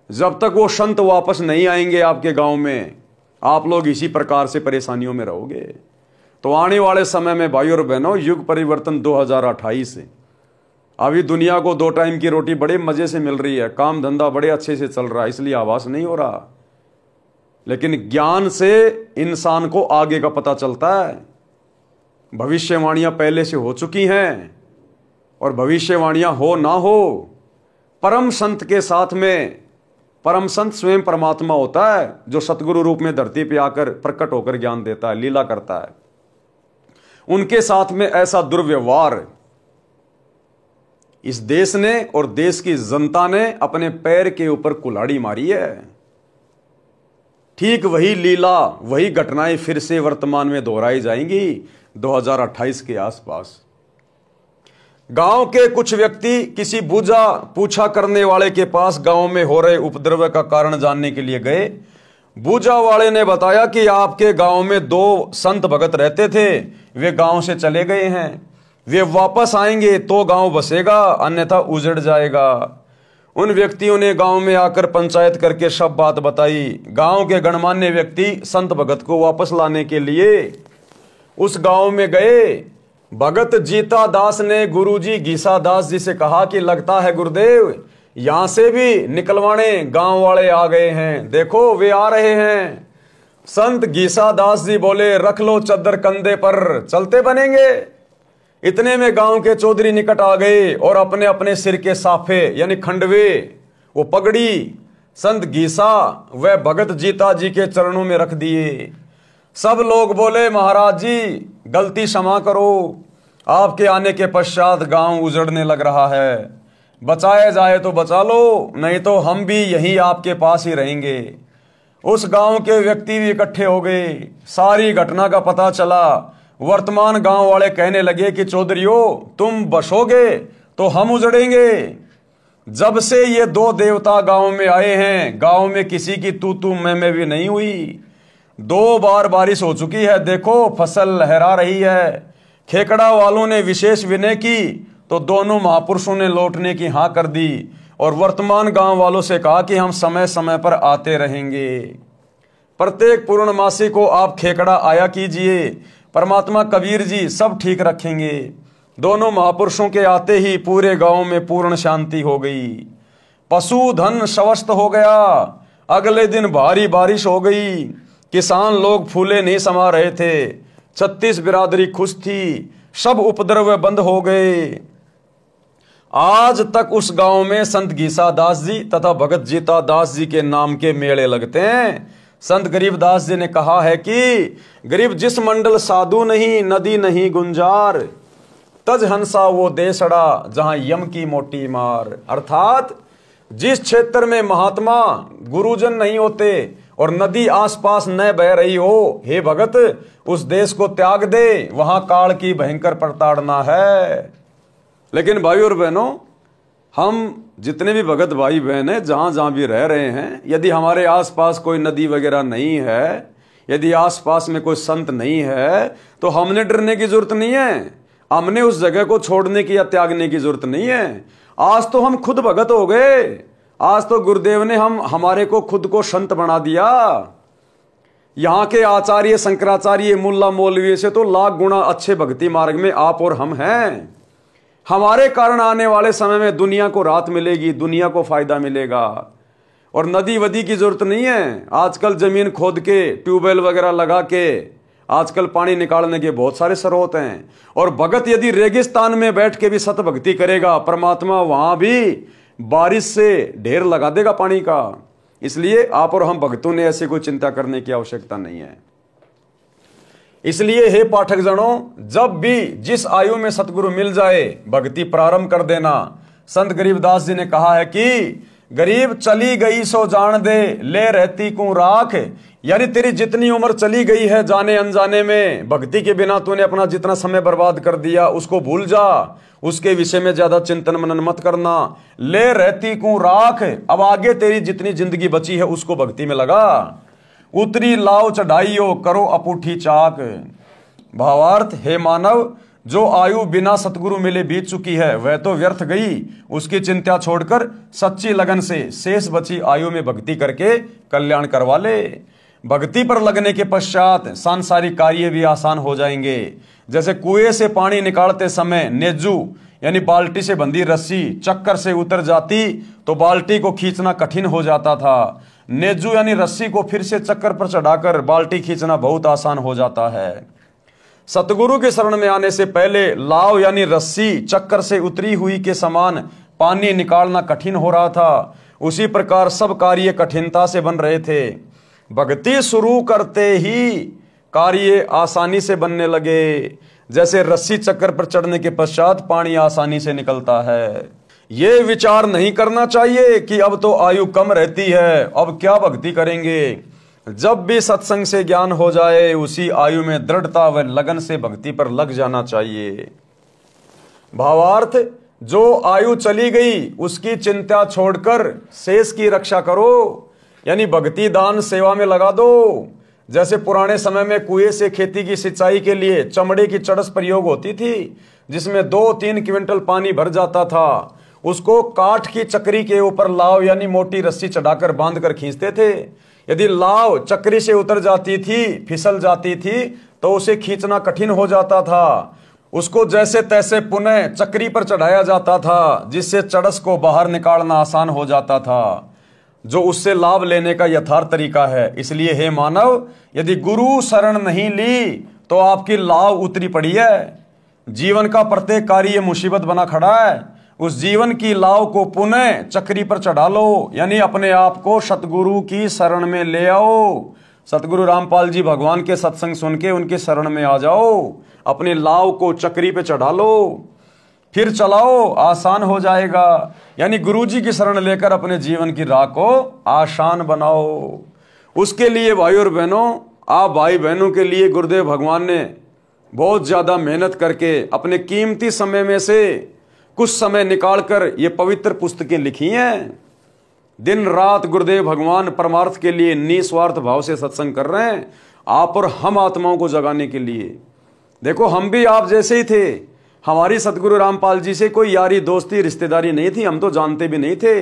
जब तक वो संत वापस नहीं आएंगे आपके गांव में, आप लोग इसी प्रकार से परेशानियों में रहोगे। तो आने वाले समय में भाई और बहनों, युग परिवर्तन 2028। अभी दुनिया को 2 टाइम की रोटी बड़े मजे से मिल रही है, काम धंधा बड़े अच्छे से चल रहा है, इसलिए आवास नहीं हो रहा। लेकिन ज्ञान से इंसान को आगे का पता चलता है। भविष्यवाणियां पहले से हो चुकी हैं, और भविष्यवाणियां हो ना हो, परम संत के साथ में, परम संत स्वयं परमात्मा होता है जो सतगुरु रूप में धरती पे आकर प्रकट होकर ज्ञान देता है, लीला करता है। उनके साथ में ऐसा दुर्व्यवहार इस देश ने और देश की जनता ने अपने पैर के ऊपर कुल्हाड़ी मारी है। ठीक वही लीला, वही घटनाएं फिर से वर्तमान में दोहराई जाएंगी 2028 के आसपास। गांव के कुछ व्यक्ति किसी पूछा करने वाले के पास गांव में हो रहे उपद्रव का कारण जानने के लिए गए। बूझा वाले ने बताया कि आपके गांव में 2 संत भगत रहते थे, वे गांव से चले गए हैं, वे वापस आएंगे तो गांव बसेगा, अन्यथा उजड़ जाएगा। उन व्यक्तियों ने गांव में आकर पंचायत करके सब बात बताई। गांव के गणमान्य व्यक्ति संत भगत को वापस लाने के लिए उस गांव में गए। भगत जीता दास ने गुरुजी गीसा दास जी से कहा कि लगता है गुरुदेव यहां से भी निकलवाने गांव वाले आ गए हैं, देखो वे आ रहे हैं। संत गीसा दास जी बोले, रख लो चद्दर कंधे पर, चलते बनेंगे। इतने में गांव के चौधरी निकट आ गए और अपने अपने सिर के साफे यानी खंडवे, वो पगड़ी संत गीसा व भगत जीता जी के चरणों में रख दिए। सब लोग बोले, महाराज जी गलती क्षमा करो, आपके आने के पश्चात गांव उजड़ने लग रहा है, बचाया जाए तो बचा लो, नहीं तो हम भी यहीं आपके पास ही रहेंगे। उस गांव के व्यक्ति भी इकट्ठे हो गए। सारी घटना का पता चला। वर्तमान गांव वाले कहने लगे कि चौधरियों, तुम बसोगे तो हम उजड़ेंगे। जब से ये दो देवता गांव में आए हैं, गांव में किसी की तू तू मैं भी नहीं हुई। 2 बार बारिश हो चुकी है, देखो फसल लहरा रही है। खेकड़ा वालों ने विशेष विनय की तो दोनों महापुरुषों ने लौटने की हाँ कर दी और वर्तमान गांव वालों से कहा कि हम समय समय पर आते रहेंगे। प्रत्येक पूर्णमासी को आप खेकड़ा आया कीजिए, परमात्मा कबीर जी सब ठीक रखेंगे। दोनों महापुरुषों के आते ही पूरे गांव में पूर्ण शांति हो गई। पशुधन स्वस्थ हो गया। अगले दिन भारी बारिश हो गई। किसान लोग फूले नहीं समा रहे थे। 36 बिरादरी खुश थी। सब उपद्रव बंद हो गए। आज तक उस गांव में संत गीसा दास जी तथा भगत जीता दास जी के नाम के मेले लगते हैं। संत गरीबदास जी ने कहा है कि गरीब जिस मंडल साधु नहीं, नदी नहीं गुंजार, तज हंसा वो देशड़ा जहां यम की मोटी मार। अर्थात जिस क्षेत्र में महात्मा गुरुजन नहीं होते और नदी आसपास न बह रही हो, हे भगत उस देश को त्याग दे, वहां काल की भयंकर प्रताड़ना है। लेकिन भाई और बहनों, हम जितने भी भगत भाई बहन हैं, जहां जहां भी रह रहे हैं, यदि हमारे आसपास कोई नदी वगैरह नहीं है, यदि आसपास में कोई संत नहीं है, तो हमने डरने की जरूरत नहीं है। हमने उस जगह को छोड़ने की या त्यागने की जरूरत नहीं है। आज तो हम खुद भगत हो गए। आज तो गुरुदेव ने हमारे को खुद को संत बना दिया। यहां के आचार्य शंकराचार्य मुल्ला मौलवी से तो लाख गुना अच्छे भक्ति मार्ग में आप और हम हैं। हमारे कारण आने वाले समय में दुनिया को राहत मिलेगी, दुनिया को फायदा मिलेगा। और नदी वदी की जरूरत नहीं है। आजकल जमीन खोद के ट्यूबवेल वगैरह लगा के आजकल पानी निकालने के बहुत सारे स्रोत हैं। और भगत यदि रेगिस्तान में बैठ के भी सत भक्ति करेगा, परमात्मा वहां भी बारिश से ढेर लगा देगा पानी का। इसलिए आप और हम भक्तों ने ऐसे कोई चिंता करने की आवश्यकता नहीं है। इसलिए हे पाठक जनों, जब भी जिस आयु में सतगुरु मिल जाए, भक्ति प्रारंभ कर देना। संत गरीबदास जी ने कहा है कि गरीब चली गई सो जान दे, ले रहती को राख। यानी तेरी जितनी उम्र चली गई है जाने अनजाने में, भक्ति के बिना तूने अपना जितना समय बर्बाद कर दिया उसको भूल जा। उसके विषय में ज्यादा चिंतन मनन मत करना। ले रहती को राख। अब आगे तेरी जितनी जिंदगी बची है उसको भक्ति में लगा। उतरी लाओ चढ़ाइयो, करो अपूठी चाक। भावार्थ, हे मानव, जो आयु बिना सतगुरु मिले बीत चुकी है वह तो व्यर्थ गई। उसकी चिंता छोड़कर सच्ची लगन से शेष बची आयु में भक्ति करके कल्याण करवा ले। भक्ति पर लगने के पश्चात सांसारिक कार्य भी आसान हो जाएंगे। जैसे कुएं से पानी निकालते समय नेजू यानी बाल्टी से बंधी रस्सी चक्कर से उतर जाती तो बाल्टी को खींचना कठिन हो जाता था। नेजू यानी रस्सी को फिर से चक्कर पर चढ़ाकर बाल्टी खींचना बहुत आसान हो जाता है। सतगुरु के शरण में आने से पहले लाव यानी रस्सी चक्कर से उतरी हुई के समान पानी निकालना कठिन हो रहा था। उसी प्रकार सब कार्य कठिनता से बन रहे थे। भक्ति शुरू करते ही कार्य आसानी से बनने लगे। जैसे रस्सी चक्कर पर चढ़ने के पश्चात पानी आसानी से निकलता है। ये विचार नहीं करना चाहिए कि अब तो आयु कम रहती है, अब क्या भक्ति करेंगे। जब भी सत्संग से ज्ञान हो जाए उसी आयु में दृढ़ता व लगन से भक्ति पर लग जाना चाहिए। भावार्थ, जो आयु चली गई उसकी चिंता छोड़कर शेष की रक्षा करो, यानी भक्ति दान सेवा में लगा दो। जैसे पुराने समय में कुएं से खेती की सिंचाई के लिए चमड़े की चड़स प्रयोग होती थी, जिसमें 2-3 क्विंटल पानी भर जाता था। उसको काठ की चक्री के ऊपर लाव यानी मोटी रस्सी चढ़ाकर बांध कर खींचते थे। यदि लाव चक्री से उतर जाती थी, फिसल जाती थी, तो उसे खींचना कठिन हो जाता था। उसको जैसे तैसे पुनः चक्री पर चढ़ाया जाता था, जिससे चड़स को बाहर निकालना आसान हो जाता था, जो उससे लाभ लेने का यथार्थ तरीका है। इसलिए हे मानव, यदि गुरु शरण नहीं ली तो आपकी लाव उतरी पड़ी है। जीवन का प्रत्येक कार्य मुसीबत बना खड़ा है। उस जीवन की लाव को पुनः चक्री पर चढ़ा लो, यानी अपने आप को सतगुरु की शरण में ले आओ। सतगुरु रामपाल जी भगवान के सत्संग सुन के उनके शरण में आ जाओ। अपनी लाव को चक्री पे चढ़ा लो, फिर चलाओ, आसान हो जाएगा। यानी गुरुजी की शरण लेकर अपने जीवन की राह को आसान बनाओ। उसके लिए भाई और बहनों, आप भाई बहनों के लिए गुरुदेव भगवान ने बहुत ज़्यादा मेहनत करके अपने कीमती समय में से कुछ समय निकालकर ये पवित्र पुस्तकें लिखी हैं। दिन रात गुरुदेव भगवान परमार्थ के लिए निस्वार्थ भाव से सत्संग कर रहे हैं, आप और हम आत्माओं को जगाने के लिए। देखो, हम भी आप जैसे ही थे। हमारी सतगुरु रामपाल जी से कोई यारी दोस्ती रिश्तेदारी नहीं थी, हम तो जानते भी नहीं थे।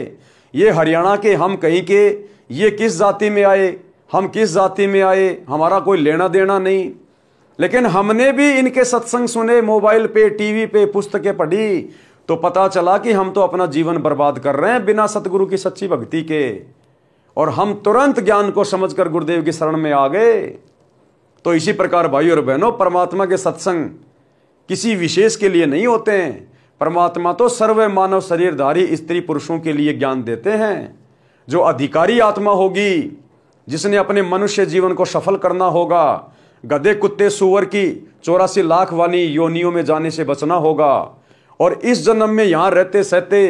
ये हरियाणा के, हम कहीं के, ये किस जाति में आए, हम किस जाति में आए, हमारा कोई लेना देना नहीं। लेकिन हमने भी इनके सत्संग सुने, मोबाइल पे, टीवी पे, पुस्तकें पढ़ी, तो पता चला कि हम तो अपना जीवन बर्बाद कर रहे हैं बिना सतगुरु की सच्ची भक्ति के। और हम तुरंत ज्ञान को समझकर गुरुदेव की शरण में आ गए। तो इसी प्रकार भाई और बहनों, परमात्मा के सत्संग किसी विशेष के लिए नहीं होते हैं। परमात्मा तो सर्व मानव शरीरधारी स्त्री पुरुषों के लिए ज्ञान देते हैं। जो अधिकारी आत्मा होगी, जिसने अपने मनुष्य जीवन को सफल करना होगा, गधे कुत्ते सूअर की 84 लाख वाली योनियों में जाने से बचना होगा। और इस जन्म में यहां रहते सहते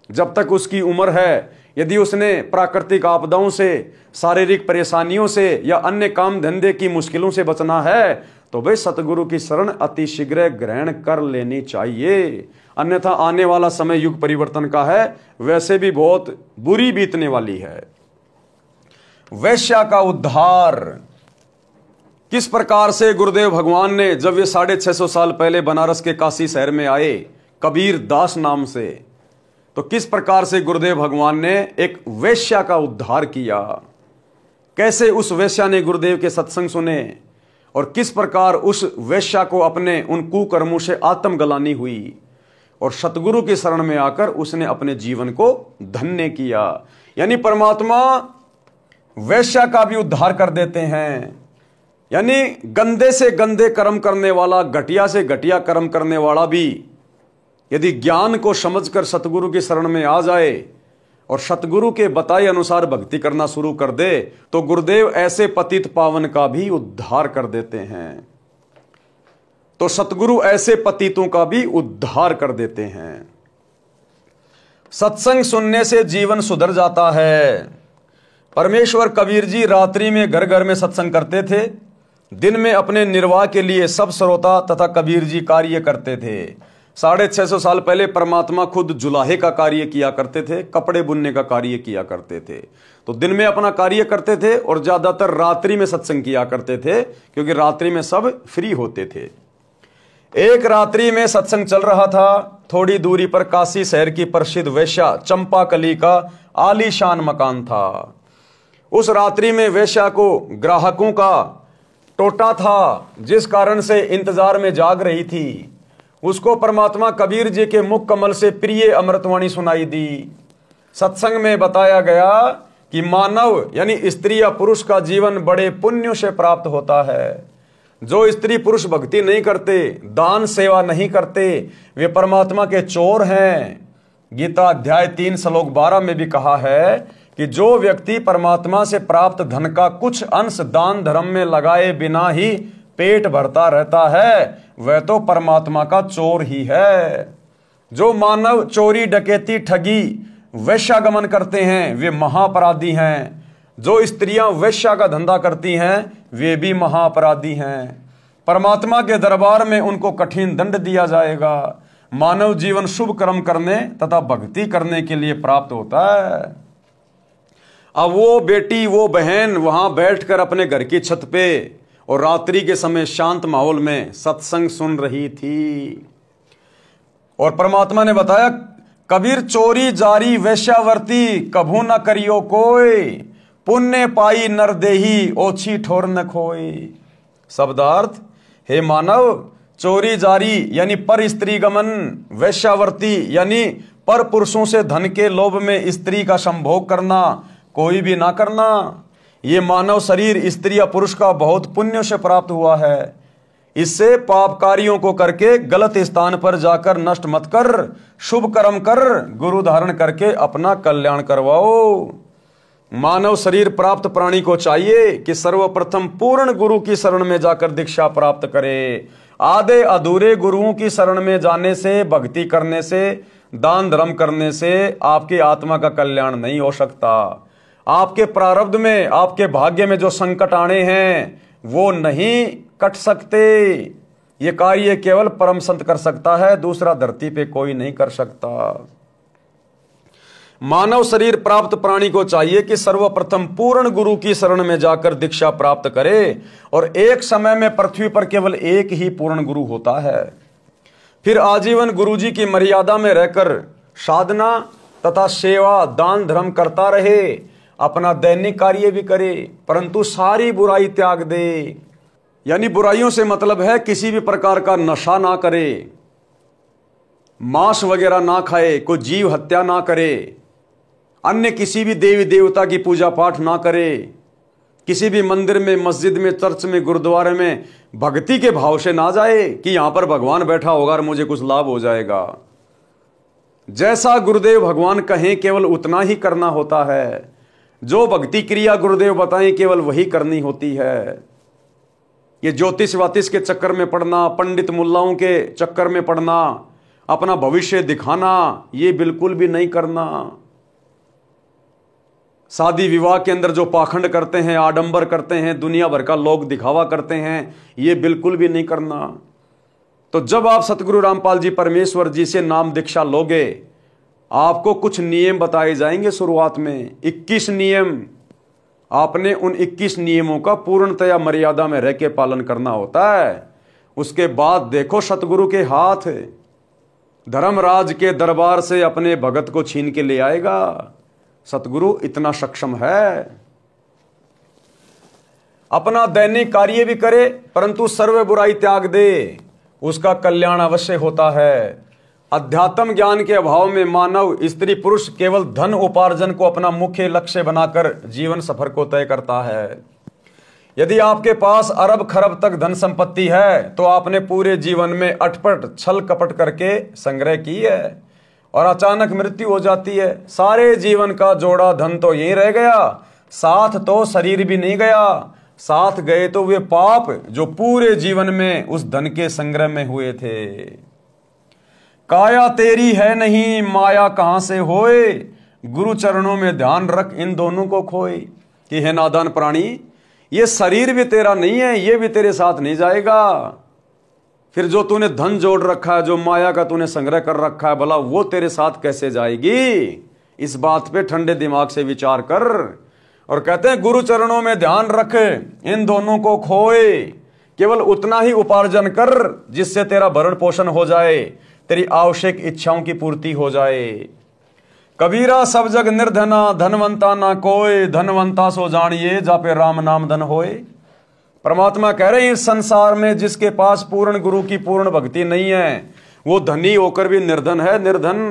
जब तक उसकी उम्र है, यदि उसने प्राकृतिक आपदाओं से, शारीरिक परेशानियों से या अन्य काम धंधे की मुश्किलों से बचना है, तो भाई सतगुरु की शरण अति शीघ्र ग्रहण कर लेनी चाहिए। अन्यथा आने वाला समय युग परिवर्तन का है, वैसे भी बहुत बुरी बीतने वाली है। वैश्या का उद्धार किस प्रकार से गुरुदेव भगवान ने, जब ये 650 साल पहले बनारस के काशी शहर में आए कबीर दास नाम से, तो किस प्रकार से गुरुदेव भगवान ने एक वैश्या का उद्धार किया। कैसे उस वैश्या ने गुरुदेव के सत्संग सुने और किस प्रकार उस वैश्या को अपने उन कुकर्मों से आत्मग्लानि हुई और सतगुरु की शरण में आकर उसने अपने जीवन को धन्य किया। यानी परमात्मा वैश्या का भी उद्धार कर देते हैं। यानी गंदे से गंदे कर्म करने वाला, घटिया से घटिया कर्म करने वाला भी यदि ज्ञान को समझकर सतगुरु की शरण में आ जाए और सतगुरु के बताए अनुसार भक्ति करना शुरू कर दे, तो गुरुदेव ऐसे पतित पावन का भी उद्धार कर देते हैं। तो सतगुरु ऐसे पतितों का भी उद्धार कर देते हैं। सत्संग सुनने से जीवन सुधर जाता है। परमेश्वर कबीर जी रात्रि में घर घर में सत्संग करते थे, दिन में अपने निर्वाह के लिए सब श्रोता तथा कबीर जी कार्य करते थे। 650 साल पहले परमात्मा खुद जुलाहे का कार्य किया करते थे, कपड़े बुनने का कार्य किया करते थे। तो दिन में अपना कार्य करते थे और ज्यादातर रात्रि में सत्संग किया करते थे, क्योंकि रात्रि में सब फ्री होते थे। एक रात्रि में सत्संग चल रहा था। थोड़ी दूरी पर काशी शहर की प्रसिद्ध वेश्या चंपाकली का आलीशान मकान था। उस रात्रि में वेश्या को ग्राहकों का टोटा था, जिस कारण से इंतजार में जाग रही थी। उसको परमात्मा कबीर जी के मुख कमल से प्रिय अमृतवाणी सुनाई दी। सत्संग में बताया गया कि मानव यानी स्त्री या पुरुष का जीवन बड़े पुण्यों से प्राप्त होता है। जो स्त्री पुरुष भक्ति नहीं करते, दान सेवा नहीं करते, वे परमात्मा के चोर हैं। गीता अध्याय 3 श्लोक 12 में भी कहा है कि जो व्यक्ति परमात्मा से प्राप्त धन का कुछ अंश दान धर्म में लगाए बिना ही पेट भरता रहता है, वह तो परमात्मा का चोर ही है। जो मानव चोरी, डकैती, ठगी, वैश्यागमन करते हैं, वे महापराधी हैं। जो स्त्रियां वैश्या का धंधा करती हैं, वे भी महापराधी हैं। परमात्मा के दरबार में उनको कठिन दंड दिया जाएगा। मानव जीवन शुभ कर्म करने तथा भक्ति करने के लिए प्राप्त होता है। अब वो बेटी, वो बहन वहां बैठकर अपने घर की छत पे और रात्रि के समय शांत माहौल में सत्संग सुन रही थी। और परमात्मा ने बताया, कबीर चोरी जारी वैश्यावर्ती कभू न करियो कोई, पुण्य पाई नर देही ओछी ठोर न खोई। शब्दार्थ, हे मानव, चोरी जारी यानी पर स्त्री गमन, वैश्यावर्ती यानी पर पुरुषों से धन के लोभ में स्त्री का संभोग करना कोई भी ना करना। ये मानव शरीर स्त्री या पुरुष का बहुत पुण्य से प्राप्त हुआ है। इससे पाप कार्यों को करके गलत स्थान पर जाकर नष्ट मत कर, शुभ कर्म कर, गुरु धारण करके अपना कल्याण करवाओ। मानव शरीर प्राप्त प्राणी को चाहिए कि सर्वप्रथम पूर्ण गुरु की शरण में जाकर दीक्षा प्राप्त करे। आधे अधूरे गुरुओं की शरण में जाने से, भक्ति करने से, दान धर्म करने से आपकी आत्मा का कल्याण नहीं हो सकता। आपके प्रारब्ध में, आपके भाग्य में जो संकट आने हैं वो नहीं कट सकते। ये कार्य केवल परम संत कर सकता है, दूसरा धरती पे कोई नहीं कर सकता। मानव शरीर प्राप्त प्राणी को चाहिए कि सर्वप्रथम पूर्ण गुरु की शरण में जाकर दीक्षा प्राप्त करे, और एक समय में पृथ्वी पर केवल एक ही पूर्ण गुरु होता है। फिर आजीवन गुरुजी की मर्यादा में रहकर साधना तथा सेवा दान धर्म करता रहे, अपना दैनिक कार्य भी करे, परंतु सारी बुराई त्याग दे। यानी बुराइयों से मतलब है किसी भी प्रकार का नशा ना करे, मांस वगैरह ना खाए, कोई जीव हत्या ना करे, अन्य किसी भी देवी देवता की पूजा पाठ ना करे, किसी भी मंदिर में, मस्जिद में, चर्च में, गुरुद्वारे में भक्ति के भाव से ना जाए कि यहां पर भगवान बैठा होगा और मुझे कुछ लाभ हो जाएगा। जैसा गुरुदेव भगवान कहें केवल उतना ही करना होता है। जो भक्ति क्रिया गुरुदेव बताएं केवल वही करनी होती है। ये ज्योतिष वातिष के चक्कर में पड़ना, पंडित मुल्लाओं के चक्कर में पड़ना, अपना भविष्य दिखाना, ये बिल्कुल भी नहीं करना। शादी विवाह के अंदर जो पाखंड करते हैं, आडंबर करते हैं, दुनिया भर का लोग दिखावा करते हैं, ये बिल्कुल भी नहीं करना। तो जब आप सतगुरु रामपाल जी परमेश्वर जी से नाम दीक्षा लोगे, आपको कुछ नियम बताए जाएंगे। शुरुआत में 21 नियम, आपने उन 21 नियमों का पूर्णतया मर्यादा में रह के पालन करना होता है। उसके बाद देखो सतगुरु के हाथ धर्मराज के दरबार से अपने भगत को छीन के ले आएगा। सतगुरु इतना सक्षम है। अपना दैनिक कार्य भी करे परंतु सर्व बुराई त्याग दे, उसका कल्याण अवश्य होता है। अध्यात्म ज्ञान के अभाव में मानव, स्त्री पुरुष केवल धन उपार्जन को अपना मुख्य लक्ष्य बनाकर जीवन सफर को तय करता है। यदि आपके पास अरब खरब तक धन संपत्ति है तो आपने पूरे जीवन में अटपट छल कपट करके संग्रह की है और अचानक मृत्यु हो जाती है। सारे जीवन का जोड़ा धन तो यहीं रह गया, साथ तो शरीर भी नहीं गया, साथ गए तो वे पाप जो पूरे जीवन में उस धन के संग्रह में हुए थे। काया तेरी है नहीं, माया कहां से होए, गुरु चरणों में ध्यान रख इन दोनों को खोए। कि है नादान प्राणी, ये शरीर भी तेरा नहीं है, ये भी तेरे साथ नहीं जाएगा। फिर जो तूने धन जोड़ रखा है, जो माया का तूने संग्रह कर रखा है, भला वो तेरे साथ कैसे जाएगी? इस बात पे ठंडे दिमाग से विचार कर। और कहते हैं गुरु चरणों में ध्यान रख इन दोनों को खोए, केवल उतना ही उपार्जन कर जिससे तेरा भरण पोषण हो जाए, तेरी आवश्यक इच्छाओं की पूर्ति हो जाए। कबीरा सब जग निर्धना, धनवंता ना कोई, धनवंता सो जानिए जा पे राम नाम धन होए। परमात्मा कह रहे हैं इस संसार में जिसके पास पूर्ण गुरु की पूर्ण भक्ति नहीं है, वो धनी होकर भी निर्धन है, निर्धन।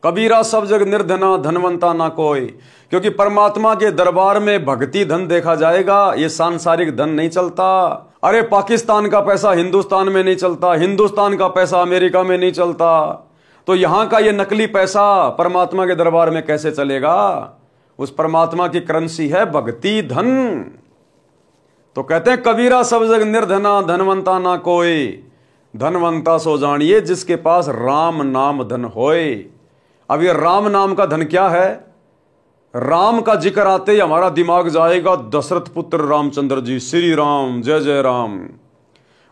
कबीरा सब जग निर्धना, धनवंता ना कोई। क्योंकि परमात्मा के दरबार में भक्ति धन देखा जाएगा, ये सांसारिक धन नहीं चलता। अरे पाकिस्तान का पैसा हिंदुस्तान में नहीं चलता, हिंदुस्तान का पैसा अमेरिका में नहीं चलता, तो यहां का ये नकली पैसा परमात्मा के दरबार में कैसे चलेगा? उस परमात्मा की करेंसी है भक्ति धन। तो कहते हैं कबीरा सब जग निर्धना, धनवंता ना कोई, धनवंता सो जानिए जिसके पास राम नाम धन होए। अब ये राम नाम का धन क्या है? राम का जिक्र आते ही हमारा दिमाग जाएगा दशरथ पुत्र रामचंद्र जी, श्री राम, जय जय राम।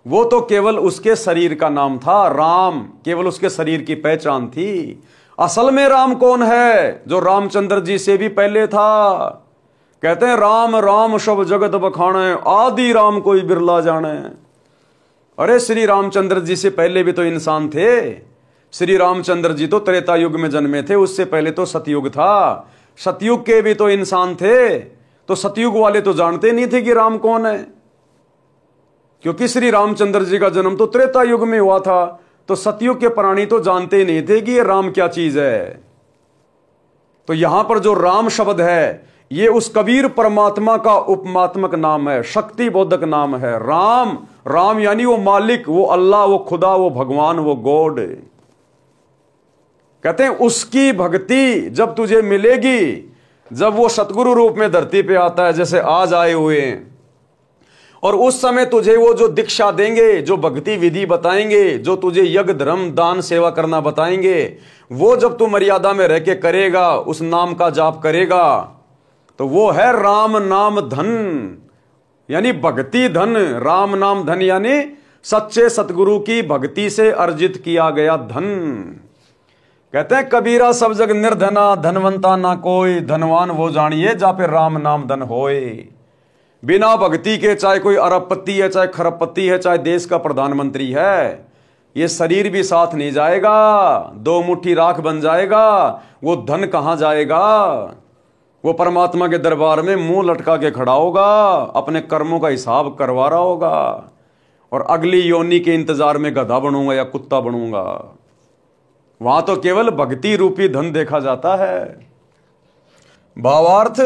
वो तो केवल उसके शरीर का नाम था, राम केवल उसके शरीर की पहचान थी। असल में राम कौन है? जो रामचंद्र जी से भी पहले था। कहते हैं राम राम सब जगत बखाने, आदि राम कोई बिरला जाने। अरे श्री रामचंद्र जी से पहले भी तो इंसान थे। श्री रामचंद्र जी तो त्रेता युग में जन्मे थे, उससे पहले तो सतयुग था, सतयुग के भी तो इंसान थे। तो सतयुग वाले तो जानते नहीं थे कि राम कौन है, क्योंकि श्री रामचंद्र जी का जन्म तो त्रेता युग में हुआ था। तो सतयुग के प्राणी तो जानते ही नहीं थे कि ये राम क्या चीज है। तो यहां पर जो राम शब्द है ये उस कबीर परमात्मा का उपमात्मक नाम है, शक्ति बोधक नाम है। राम, राम यानी वो मालिक, वो अल्लाह, वो खुदा, वो भगवान, वो गॉड। कहते हैं उसकी भक्ति जब तुझे मिलेगी, जब वो सतगुरु रूप में धरती पे आता है जैसे आज आए हुए हैं, और उस समय तुझे वो जो दीक्षा देंगे, जो भक्ति विधि बताएंगे, जो तुझे यज्ञ धर्म दान सेवा करना बताएंगे, वो जब तू मर्यादा में रह के करेगा, उस नाम का जाप करेगा, तो वो है राम नाम धन, यानी भक्ति धन। राम नाम धन यानी सच्चे सतगुरु की भक्ति से अर्जित किया गया धन। कहते हैं कबीरा सब जग निर्धना, धनवंता ना कोई, धनवान वो जानिए जा पे राम नाम धन होए। बिना भक्ति के चाहे कोई अरबपति है, चाहे खरबपति है, चाहे देश का प्रधानमंत्री है, ये शरीर भी साथ नहीं जाएगा, दो मुट्ठी राख बन जाएगा, वो धन कहां जाएगा। वो परमात्मा के दरबार में मुंह लटका के खड़ा होगा, अपने कर्मों का हिसाब करवा रहा होगा, और अगली योनि के इंतजार में गधा बनूंगा या कुत्ता बनूंगा। वहां तो केवल भक्ति रूपी धन देखा जाता है। भावार्थ,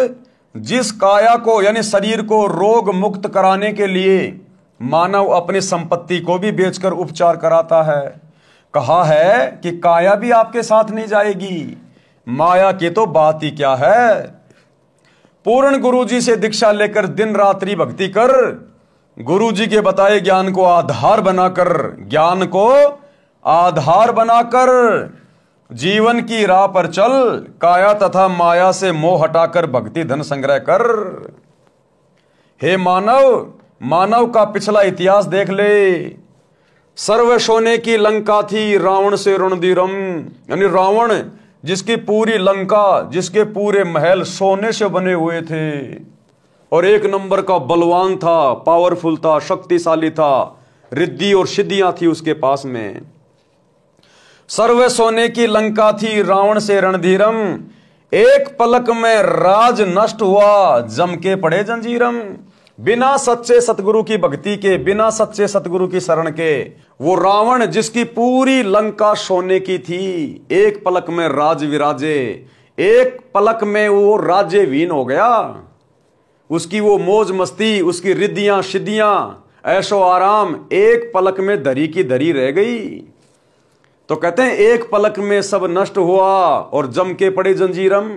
जिस काया को यानी शरीर को रोग मुक्त कराने के लिए मानव अपनी संपत्ति को भी बेचकर उपचार कराता है, कहा है कि काया भी आपके साथ नहीं जाएगी, माया की तो बात ही क्या है। पूर्ण गुरुजी से दीक्षा लेकर दिन रात्रि भक्ति कर, गुरुजी के बताए ज्ञान को आधार बनाकर, ज्ञान को आधार बनाकर जीवन की राह पर चल, काया तथा माया से मोह हटाकर भक्ति धन संग्रह कर। हे मानव, मानव का पिछला इतिहास देख ले। सर्व सोने की लंका थी, रावण से रणधीरम, यानी रावण जिसकी पूरी लंका, जिसके पूरे महल सोने से बने हुए थे, और एक नंबर का बलवान था, पावरफुल था, शक्तिशाली था, रिद्धि और सिद्धियां थी उसके पास में। सर्व सोने की लंका थी, रावण से रणधीरम, एक पलक में राज नष्ट हुआ, जम के पड़े जंजीरम। बिना सच्चे सतगुरु की भक्ति के, बिना सच्चे सतगुरु की शरण के, वो रावण जिसकी पूरी लंका सोने की थी, एक पलक में राज विराजे, एक पलक में वो राज्यहीन हो गया। उसकी वो मौज मस्ती, उसकी रिद्धियां सिद्धियां, ऐशो आराम एक पलक में धरी की धरी रह गई। तो कहते हैं एक पलक में सब नष्ट हुआ और जम के पड़े जंजीरम,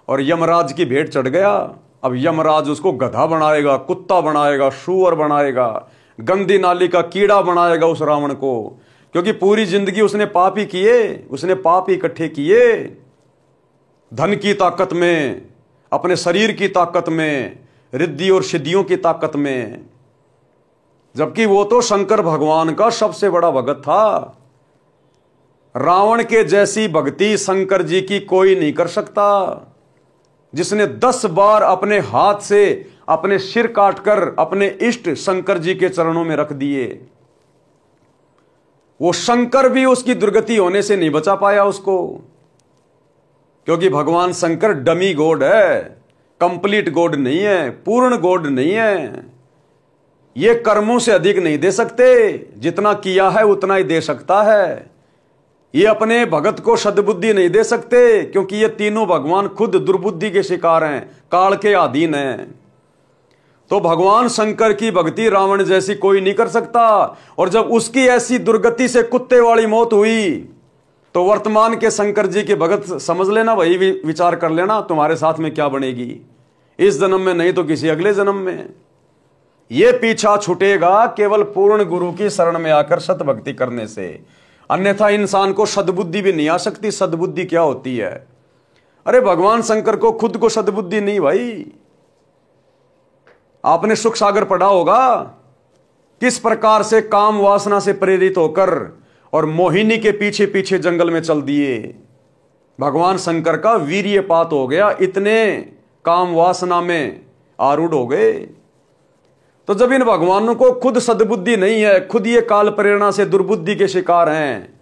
और यमराज की भेंट चढ़ गया। अब यमराज उसको गधा बनाएगा, कुत्ता बनाएगा, सूअर बनाएगा, गंदी नाली का कीड़ा बनाएगा उस रावण को, क्योंकि पूरी जिंदगी उसने पाप ही किए, उसने पाप ही इकट्ठे किए, धन की ताकत में, अपने शरीर की ताकत में, रिद्धि और सिद्धियों की ताकत में। जबकि वो तो शंकर भगवान का सबसे बड़ा भगत था। रावण के जैसी भक्ति शंकर जी की कोई नहीं कर सकता, जिसने 10 बार अपने हाथ से अपने सिर काटकर अपने इष्ट शंकर जी के चरणों में रख दिए। वो शंकर भी उसकी दुर्गति होने से नहीं बचा पाया उसको, क्योंकि भगवान शंकर डमी गॉड है, कंप्लीट गॉड नहीं है, पूर्ण गॉड नहीं है। ये कर्मों से अधिक नहीं दे सकते, जितना किया है उतना ही दे सकता है। ये अपने भगत को सद्बुद्धि नहीं दे सकते, क्योंकि ये तीनों भगवान खुद दुर्बुद्धि के शिकार हैं, काल के अधीन हैं। तो भगवान शंकर की भक्ति रावण जैसी कोई नहीं कर सकता। और जब उसकी ऐसी दुर्गति से कुत्ते वाली मौत हुई, तो वर्तमान के शंकर जी के भगत समझ लेना, वही विचार कर लेना तुम्हारे साथ में क्या बनेगी, इस जन्म में नहीं तो किसी अगले जन्म में। ये पीछा छूटेगा केवल पूर्ण गुरु की शरण में आकर सत भक्ति करने से, अन्यथा इंसान को सद्बुद्धि भी नहीं आ सकती। सद्बुद्धि क्या होती है? अरे भगवान शंकर को खुद को सद्बुद्धि नहीं भाई। आपने सुख सागर पढ़ा होगा, किस प्रकार से काम वासना से प्रेरित होकर और मोहिनी के पीछे पीछे जंगल में चल दिए। भगवान शंकर का वीर्यपात हो गया, इतने काम वासना में आरूढ़ हो गए। तो जब इन भगवानों को खुद सद्बुद्धि नहीं है, खुद ये काल प्रेरणा से दुर्बुद्धि के शिकार हैं,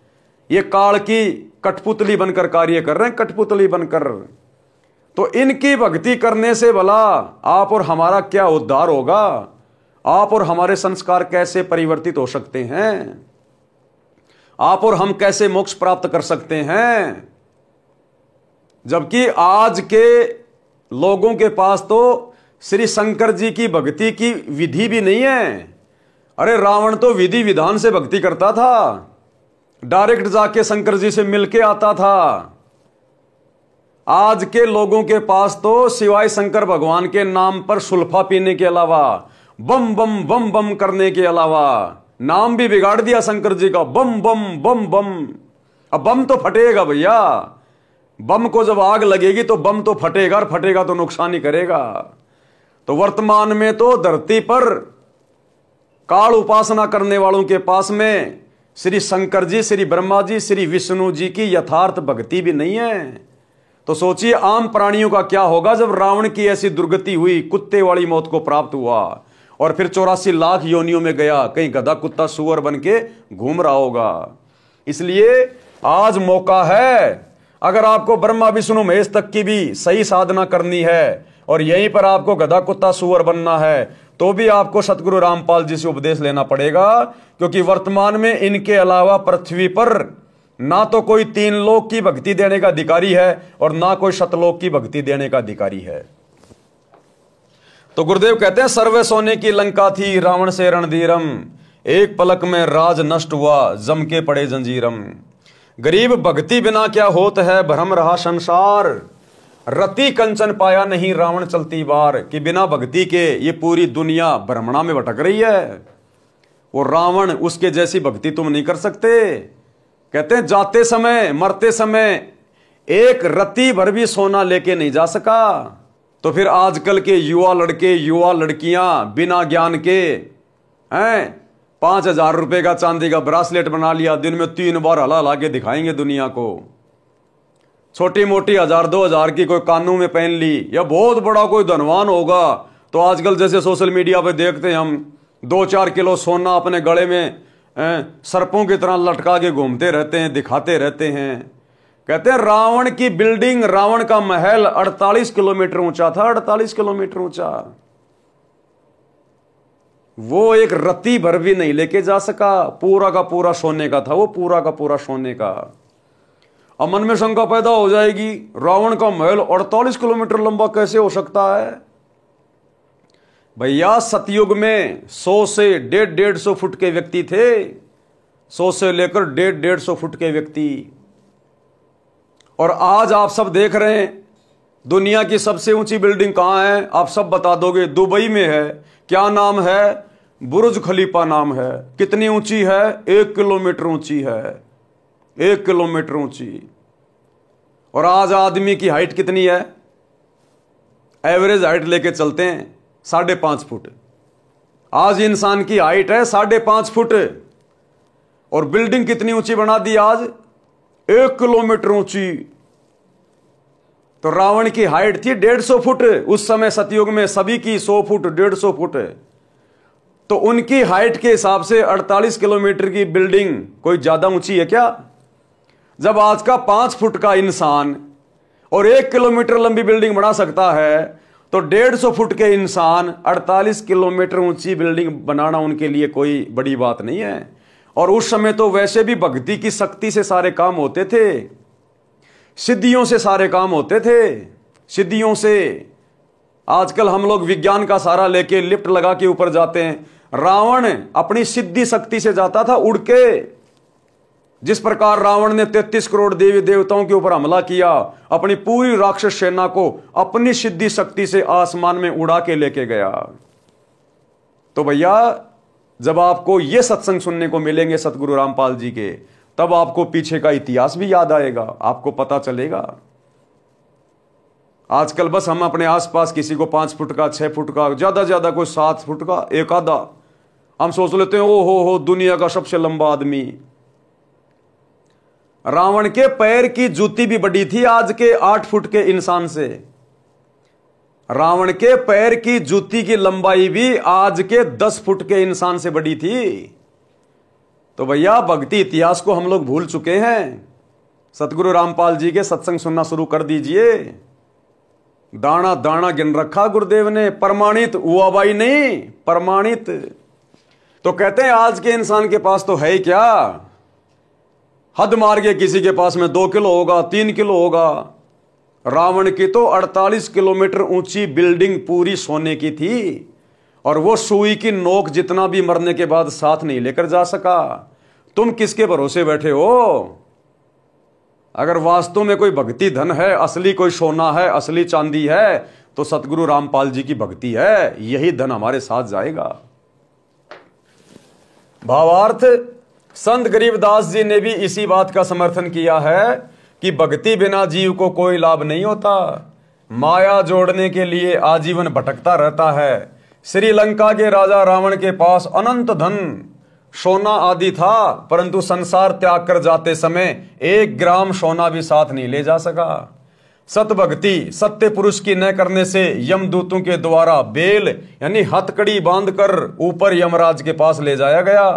ये काल की कठपुतली बनकर कार्य कर रहे हैं, कठपुतली बनकर, तो इनकी भक्ति करने से भला आप और हमारा क्या उद्धार होगा? आप और हमारे संस्कार कैसे परिवर्तित हो सकते हैं? आप और हम कैसे मोक्ष प्राप्त कर सकते हैं? जबकि आज के लोगों के पास तो श्री शंकर जी की भक्ति की विधि भी नहीं है। अरे रावण तो विधि विधान से भक्ति करता था, डायरेक्ट जाके शंकर जी से मिलके आता था। आज के लोगों के पास तो सिवाय शंकर भगवान के नाम पर सुल्फा पीने के अलावा बम बम बम बम करने के अलावा नाम भी बिगाड़ दिया शंकर जी का, बम बम बम बम। अब बम तो फटेगा भैया, बम को जब आग लगेगी तो बम तो फटेगा, और फटेगा तो नुकसान ही करेगा। तो वर्तमान में तो धरती पर काल उपासना करने वालों के पास में श्री शंकर जी, श्री ब्रह्मा जी, श्री विष्णु जी की यथार्थ भक्ति भी नहीं है। तो सोचिए आम प्राणियों का क्या होगा जब रावण की ऐसी दुर्गति हुई, कुत्ते वाली मौत को प्राप्त हुआ और फिर 84 लाख योनियों में गया, कहीं गधा कुत्ता सुअर बन के घूम रहा होगा। इसलिए आज मौका है, अगर आपको ब्रह्मा विष्णु महेश तक की भी सही साधना करनी है और यहीं पर आपको गधा कुत्ता सुअर बनना है, तो भी आपको सतगुरु रामपाल जी से उपदेश लेना पड़ेगा, क्योंकि वर्तमान में इनके अलावा पृथ्वी पर ना तो कोई 3 लोक की भक्ति देने का अधिकारी है और ना कोई शतलोक की भक्ति देने का अधिकारी है। तो गुरुदेव कहते हैं सर्वे सोने की लंका थी, रावण से रणधीरम, एक पलक में राज नष्ट हुआ, जम के पड़े जंजीरम। गरीब भक्ति बिना क्या होत है, भ्रम रहा संसार, रति कंचन पाया नहीं रावण चलती बार। कि बिना भक्ति के ये पूरी दुनिया भ्रमणा में भटक रही है। वो रावण, उसके जैसी भक्ति तुम नहीं कर सकते। कहते हैं जाते समय मरते समय एक रति भर भी सोना लेके नहीं जा सका। तो फिर आजकल के युवा लड़के युवा लड़कियां बिना ज्ञान के हैं 5,000 रुपए का चांदी का ब्रासलेट बना लिया, दिन में 3 बार हला ला के दिखाएंगे दुनिया को। छोटी मोटी 1,000-2,000 की कोई कानों में पहन ली, या बहुत बड़ा कोई धनवान होगा तो आजकल जैसे सोशल मीडिया पे देखते हैं हम, 2-4 किलो सोना अपने गले में सर्पों की तरह लटका के घूमते रहते हैं, दिखाते रहते हैं। कहते हैं रावण की बिल्डिंग, रावण का महल 48 किलोमीटर ऊंचा था, 48 किलोमीटर ऊंचा। वो एक रत्ती भर भी नहीं लेके जा सका, पूरा का पूरा सोने का था वो, पूरा का पूरा सोने का। अब मन में शंका पैदा हो जाएगी, रावण का महल 48 किलोमीटर लंबा कैसे हो सकता है? भैया सतयुग में 100 से 150 फुट के व्यक्ति थे, 100 से लेकर 150 फुट के व्यक्ति। और आज आप सब देख रहे हैं दुनिया की सबसे ऊंची बिल्डिंग कहां है? आप सब बता दोगे, दुबई में है। क्या नाम है? बुर्ज खलीफा नाम है। कितनी ऊंची है? 1 किलोमीटर ऊंची है, 1 किलोमीटर ऊंची। और आज आदमी की हाइट कितनी है? एवरेज हाइट लेके चलते हैं 5.5 फुट। आज इंसान की हाइट है 5.5 फुट, और बिल्डिंग कितनी ऊंची बना दी आज? 1 किलोमीटर ऊंची। तो रावण की हाइट थी 150 फुट उस समय सतयुग में, सभी की 100 फुट 150 फुट। तो उनकी हाइट के हिसाब से 48 किलोमीटर की बिल्डिंग कोई ज्यादा ऊंची है क्या? जब आज का 5 फुट का इंसान और 1 किलोमीटर लंबी बिल्डिंग बना सकता है, तो 150 फुट के इंसान 48 किलोमीटर ऊंची बिल्डिंग बनाना उनके लिए कोई बड़ी बात नहीं है। और उस समय तो वैसे भी भक्ति की शक्ति से सारे काम होते थे, सिद्धियों से सारे काम होते थे, सिद्धियों से। आजकल हम लोग विज्ञान का सहारा लेके लिफ्ट लगा के ऊपर जाते हैं, रावण अपनी सिद्धि शक्ति से जाता था उड़ के। जिस प्रकार रावण ने 33 करोड़ देवी देवताओं के ऊपर हमला किया, अपनी पूरी राक्षस सेना को अपनी सिद्धि शक्ति से आसमान में उड़ा के लेके गया। तो भैया जब आपको ये सत्संग सुनने को मिलेंगे सतगुरु रामपाल जी के, तब आपको पीछे का इतिहास भी याद आएगा, आपको पता चलेगा। आजकल बस हम अपने आसपास किसी को 5 फुट का, 6 फुट का, ज्यादा ज्यादा कोई 7 फुट का एक आधा, हम सोच लेते हैं ओ हो दुनिया का सबसे लंबा आदमी। रावण के पैर की जूती भी बड़ी थी आज के 8 फुट के इंसान से। रावण के पैर की जूती की लंबाई भी आज के 10 फुट के इंसान से बड़ी थी। तो भैया भक्ति इतिहास को हम लोग भूल चुके हैं। सतगुरु रामपाल जी के सत्संग सुनना शुरू कर दीजिए। दाना दाना गिन रखा गुरुदेव ने, प्रमाणित हुआ भाई नहीं, प्रमाणित। तो कहते हैं आज के इंसान के पास तो है ही क्या, हद मार के किसी के पास में 2 किलो होगा, 3 किलो होगा। रावण की तो 48 किलोमीटर ऊंची बिल्डिंग पूरी सोने की थी, और वो सुई की नोक जितना भी मरने के बाद साथ नहीं लेकर जा सका। तुम किसके भरोसे बैठे हो? अगर वास्तव में कोई भक्ति धन है, असली कोई सोना है, असली चांदी है, तो सतगुरु रामपाल जी की भक्ति है, यही धन हमारे साथ जाएगा। भावार्थ, संत गरीबदास जी ने भी इसी बात का समर्थन किया है कि भक्ति बिना जीव को कोई लाभ नहीं होता। माया जोड़ने के लिए आजीवन भटकता रहता है। श्रीलंका के राजा रावण के पास अनंत धन, सोना आदि था, परंतु संसार त्याग कर जाते समय 1 ग्राम सोना भी साथ नहीं ले जा सका। सत भक्ति सत्य पुरुष की न करने से यमदूतों के द्वारा बेल यानी हथकड़ी बांधकर ऊपर यमराज के पास ले जाया गया,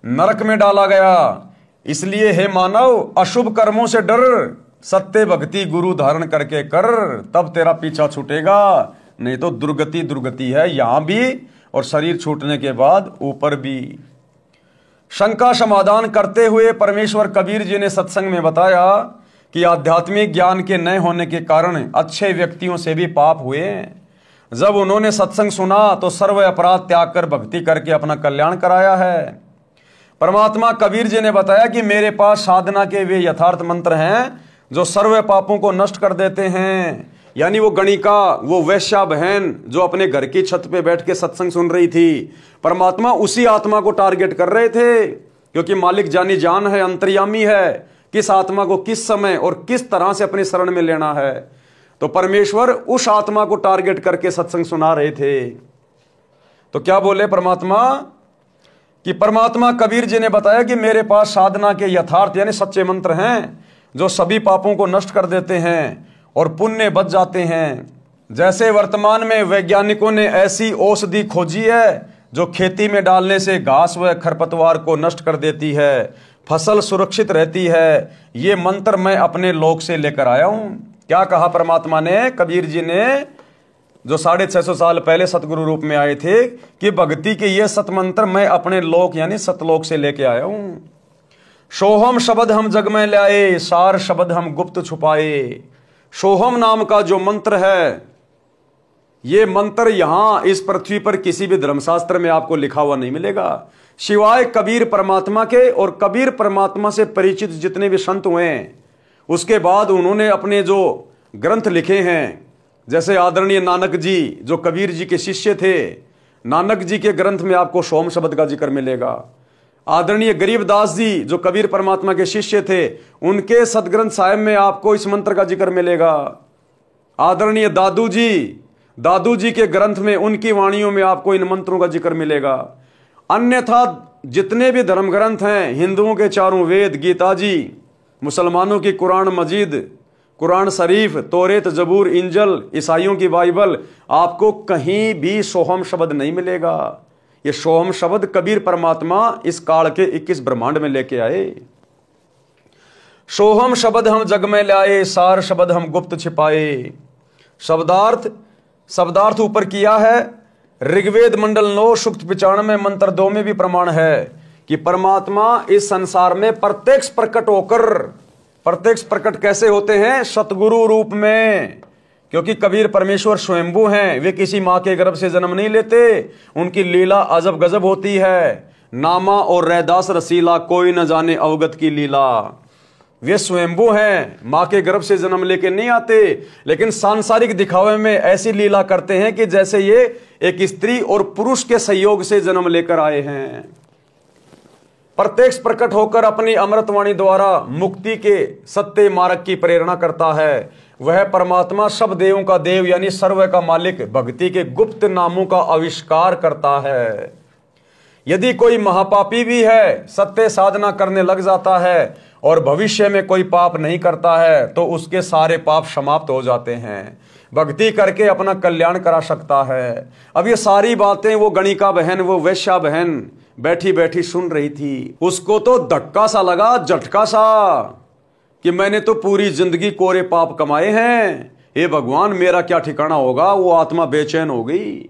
नरक में डाला गया। इसलिए हे मानव, अशुभ कर्मों से डर, सत्य भक्ति गुरु धारण करके कर, तब तेरा पीछा छूटेगा। नहीं तो दुर्गति दुर्गति है, यहां भी और शरीर छूटने के बाद ऊपर भी। शंका समाधान करते हुए परमेश्वर कबीर जी ने सत्संग में बताया कि आध्यात्मिक ज्ञान के न होने के कारण अच्छे व्यक्तियों से भी पाप हुए। जब उन्होंने सत्संग सुना तो सर्व अपराध त्याग कर भक्ति करके अपना कल्याण कराया है। परमात्मा कबीर जी ने बताया कि मेरे पास साधना के वे यथार्थ मंत्र हैं जो सर्व पापों को नष्ट कर देते हैं। यानी वो गणिका, वो वैश्या बहन जो अपने घर की छत पे बैठ के सत्संग सुन रही थी, परमात्मा उसी आत्मा को टारगेट कर रहे थे, क्योंकि मालिक जानी जान है, अंतर्यामी है, किस आत्मा को किस समय और किस तरह से अपने शरण में लेना है। तो परमेश्वर उस आत्मा को टारगेट करके सत्संग सुना रहे थे। तो क्या बोले परमात्मा कि परमात्मा कबीर जी ने बताया कि मेरे पास साधना के यथार्थ यानी सच्चे मंत्र हैं जो सभी पापों को नष्ट कर देते हैं और पुण्य बच जाते हैं। जैसे वर्तमान में वैज्ञानिकों ने ऐसी औषधि खोजी है जो खेती में डालने से घास व खरपतवार को नष्ट कर देती है, फसल सुरक्षित रहती है, ये मंत्र मैं अपने लोक से लेकर आया हूं। क्या कहा परमात्मा ने, कबीर जी ने, जो 650 साल पहले सतगुरु रूप में आए थे, कि भक्ति के ये सतमंत्र मैं अपने लोक यानी सतलोक से लेके आया हूं। सोहम शब्द हम जग में लाए, सार शब्द हम गुप्त छुपाए। सोहम नाम का जो मंत्र है, ये मंत्र यहां इस पृथ्वी पर किसी भी धर्मशास्त्र में आपको लिखा हुआ नहीं मिलेगा, सिवाय कबीर परमात्मा के। और कबीर परमात्मा से परिचित जितने भी संत हुए हैं, उसके बाद उन्होंने अपने जो ग्रंथ लिखे हैं, जैसे आदरणीय नानक जी जो कबीर जी के शिष्य थे, नानक जी के ग्रंथ में आपको सोम शब्द का जिक्र मिलेगा। आदरणीय गरीबदास जी जो कबीर परमात्मा के शिष्य थे, उनके सदग्रंथ साहिब में आपको इस मंत्र का जिक्र मिलेगा। आदरणीय दादू जी के ग्रंथ में, उनकी वाणियों में आपको इन मंत्रों का जिक्र मिलेगा। अन्यथा जितने भी धर्म ग्रंथ हैं, हिंदुओं के 4 वेद, गीता जी, मुसलमानों की कुरान मजीद, कुरान शरीफ, तौरेत, जबूर, इंजल, ईसाइयों की बाइबल, आपको कहीं भी सोहम शब्द नहीं मिलेगा। ये सोहम शब्द कबीर परमात्मा इस काल के 21 ब्रह्मांड में लेके आए। सोहम शब्द हम जग में लाए, सार शब्द हम गुप्त छिपाए। शब्दार्थ ऊपर किया है। ऋग्वेद मंडल 9 सूक्त 95 मंत्र 2 में भी प्रमाण है कि परमात्मा इस संसार में प्रत्यक्ष प्रकट होकर, प्रत्यक्ष प्रकट कैसे होते हैं? सतगुरु रूप में। क्योंकि कबीर परमेश्वर स्वयंभू हैं, वे किसी मां के गर्भ से जन्म नहीं लेते। उनकी लीला अजब गजब होती है। नामा और रैदास रसीला, कोई न जाने अवगत की लीला। वे स्वयंभू हैं, मां के गर्भ से जन्म लेके नहीं आते, लेकिन सांसारिक दिखावे में ऐसी लीला करते हैं कि जैसे ये एक स्त्री और पुरुष के सहयोग से जन्म लेकर आए हैं। प्रत्यक्ष प्रकट होकर अपनी अमृतवाणी द्वारा मुक्ति के सत्य मार्ग की प्रेरणा करता है। वह परमात्मा सब देवों का देव यानी सर्व का मालिक, भक्ति के गुप्त नामों का आविष्कार करता है। यदि कोई महापापी भी है, सत्य साधना करने लग जाता है और भविष्य में कोई पाप नहीं करता है, तो उसके सारे पाप समाप्त हो जाते हैं। भक्ति करके अपना कल्याण करा सकता है। अब ये सारी बातें वो गणिका बहन, वो वैश्या बहन बैठी बैठी सुन रही थी। उसको तो धक्का सा लगा, झटका सा, कि मैंने तो पूरी जिंदगी कोरे पाप कमाए हैं, हे भगवान मेरा क्या ठिकाना होगा। वो आत्मा बेचैन हो गई।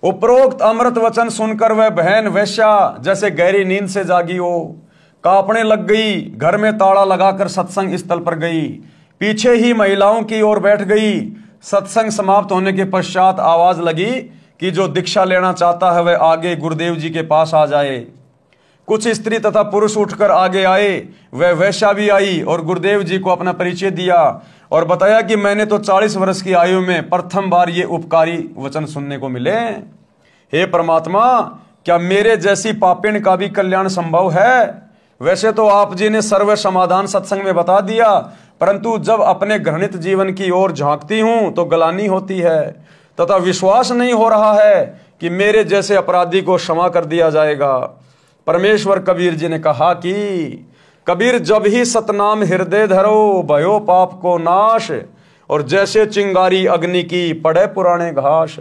उपरोक्त अमृत वचन सुनकर वह बहन वैश्या जैसे गहरी नींद से जागी हो, कांपने लग गई। घर में ताला लगाकर सत्संग स्थल पर गई, पीछे ही महिलाओं की ओर बैठ गई। सत्संग समाप्त होने के पश्चात आवाज लगी कि जो दीक्षा लेना चाहता है वह आगे गुरुदेव जी के पास आ जाए। कुछ स्त्री तथा पुरुष उठकर आगे आए, वह वैश्या भी आई और गुरुदेव जी को अपना परिचय दिया और बताया कि मैंने तो 40 वर्ष की आयु में प्रथम बार ये उपकारी वचन सुनने को मिले। हे परमात्मा, क्या मेरे जैसी पापिन का भी कल्याण संभव है? वैसे तो आप जी ने सर्व समाधान सत्संग में बता दिया, परंतु जब अपने घृणित जीवन की ओर झांकती हूं तो गलानी होती है तथा विश्वास नहीं हो रहा है कि मेरे जैसे अपराधी को क्षमा कर दिया जाएगा। परमेश्वर कबीर जी ने कहा कि कबीर, जब ही सतनाम हृदय धरो भयो पाप को नाश, और जैसे चिंगारी अग्नि की पड़े पुराने घास।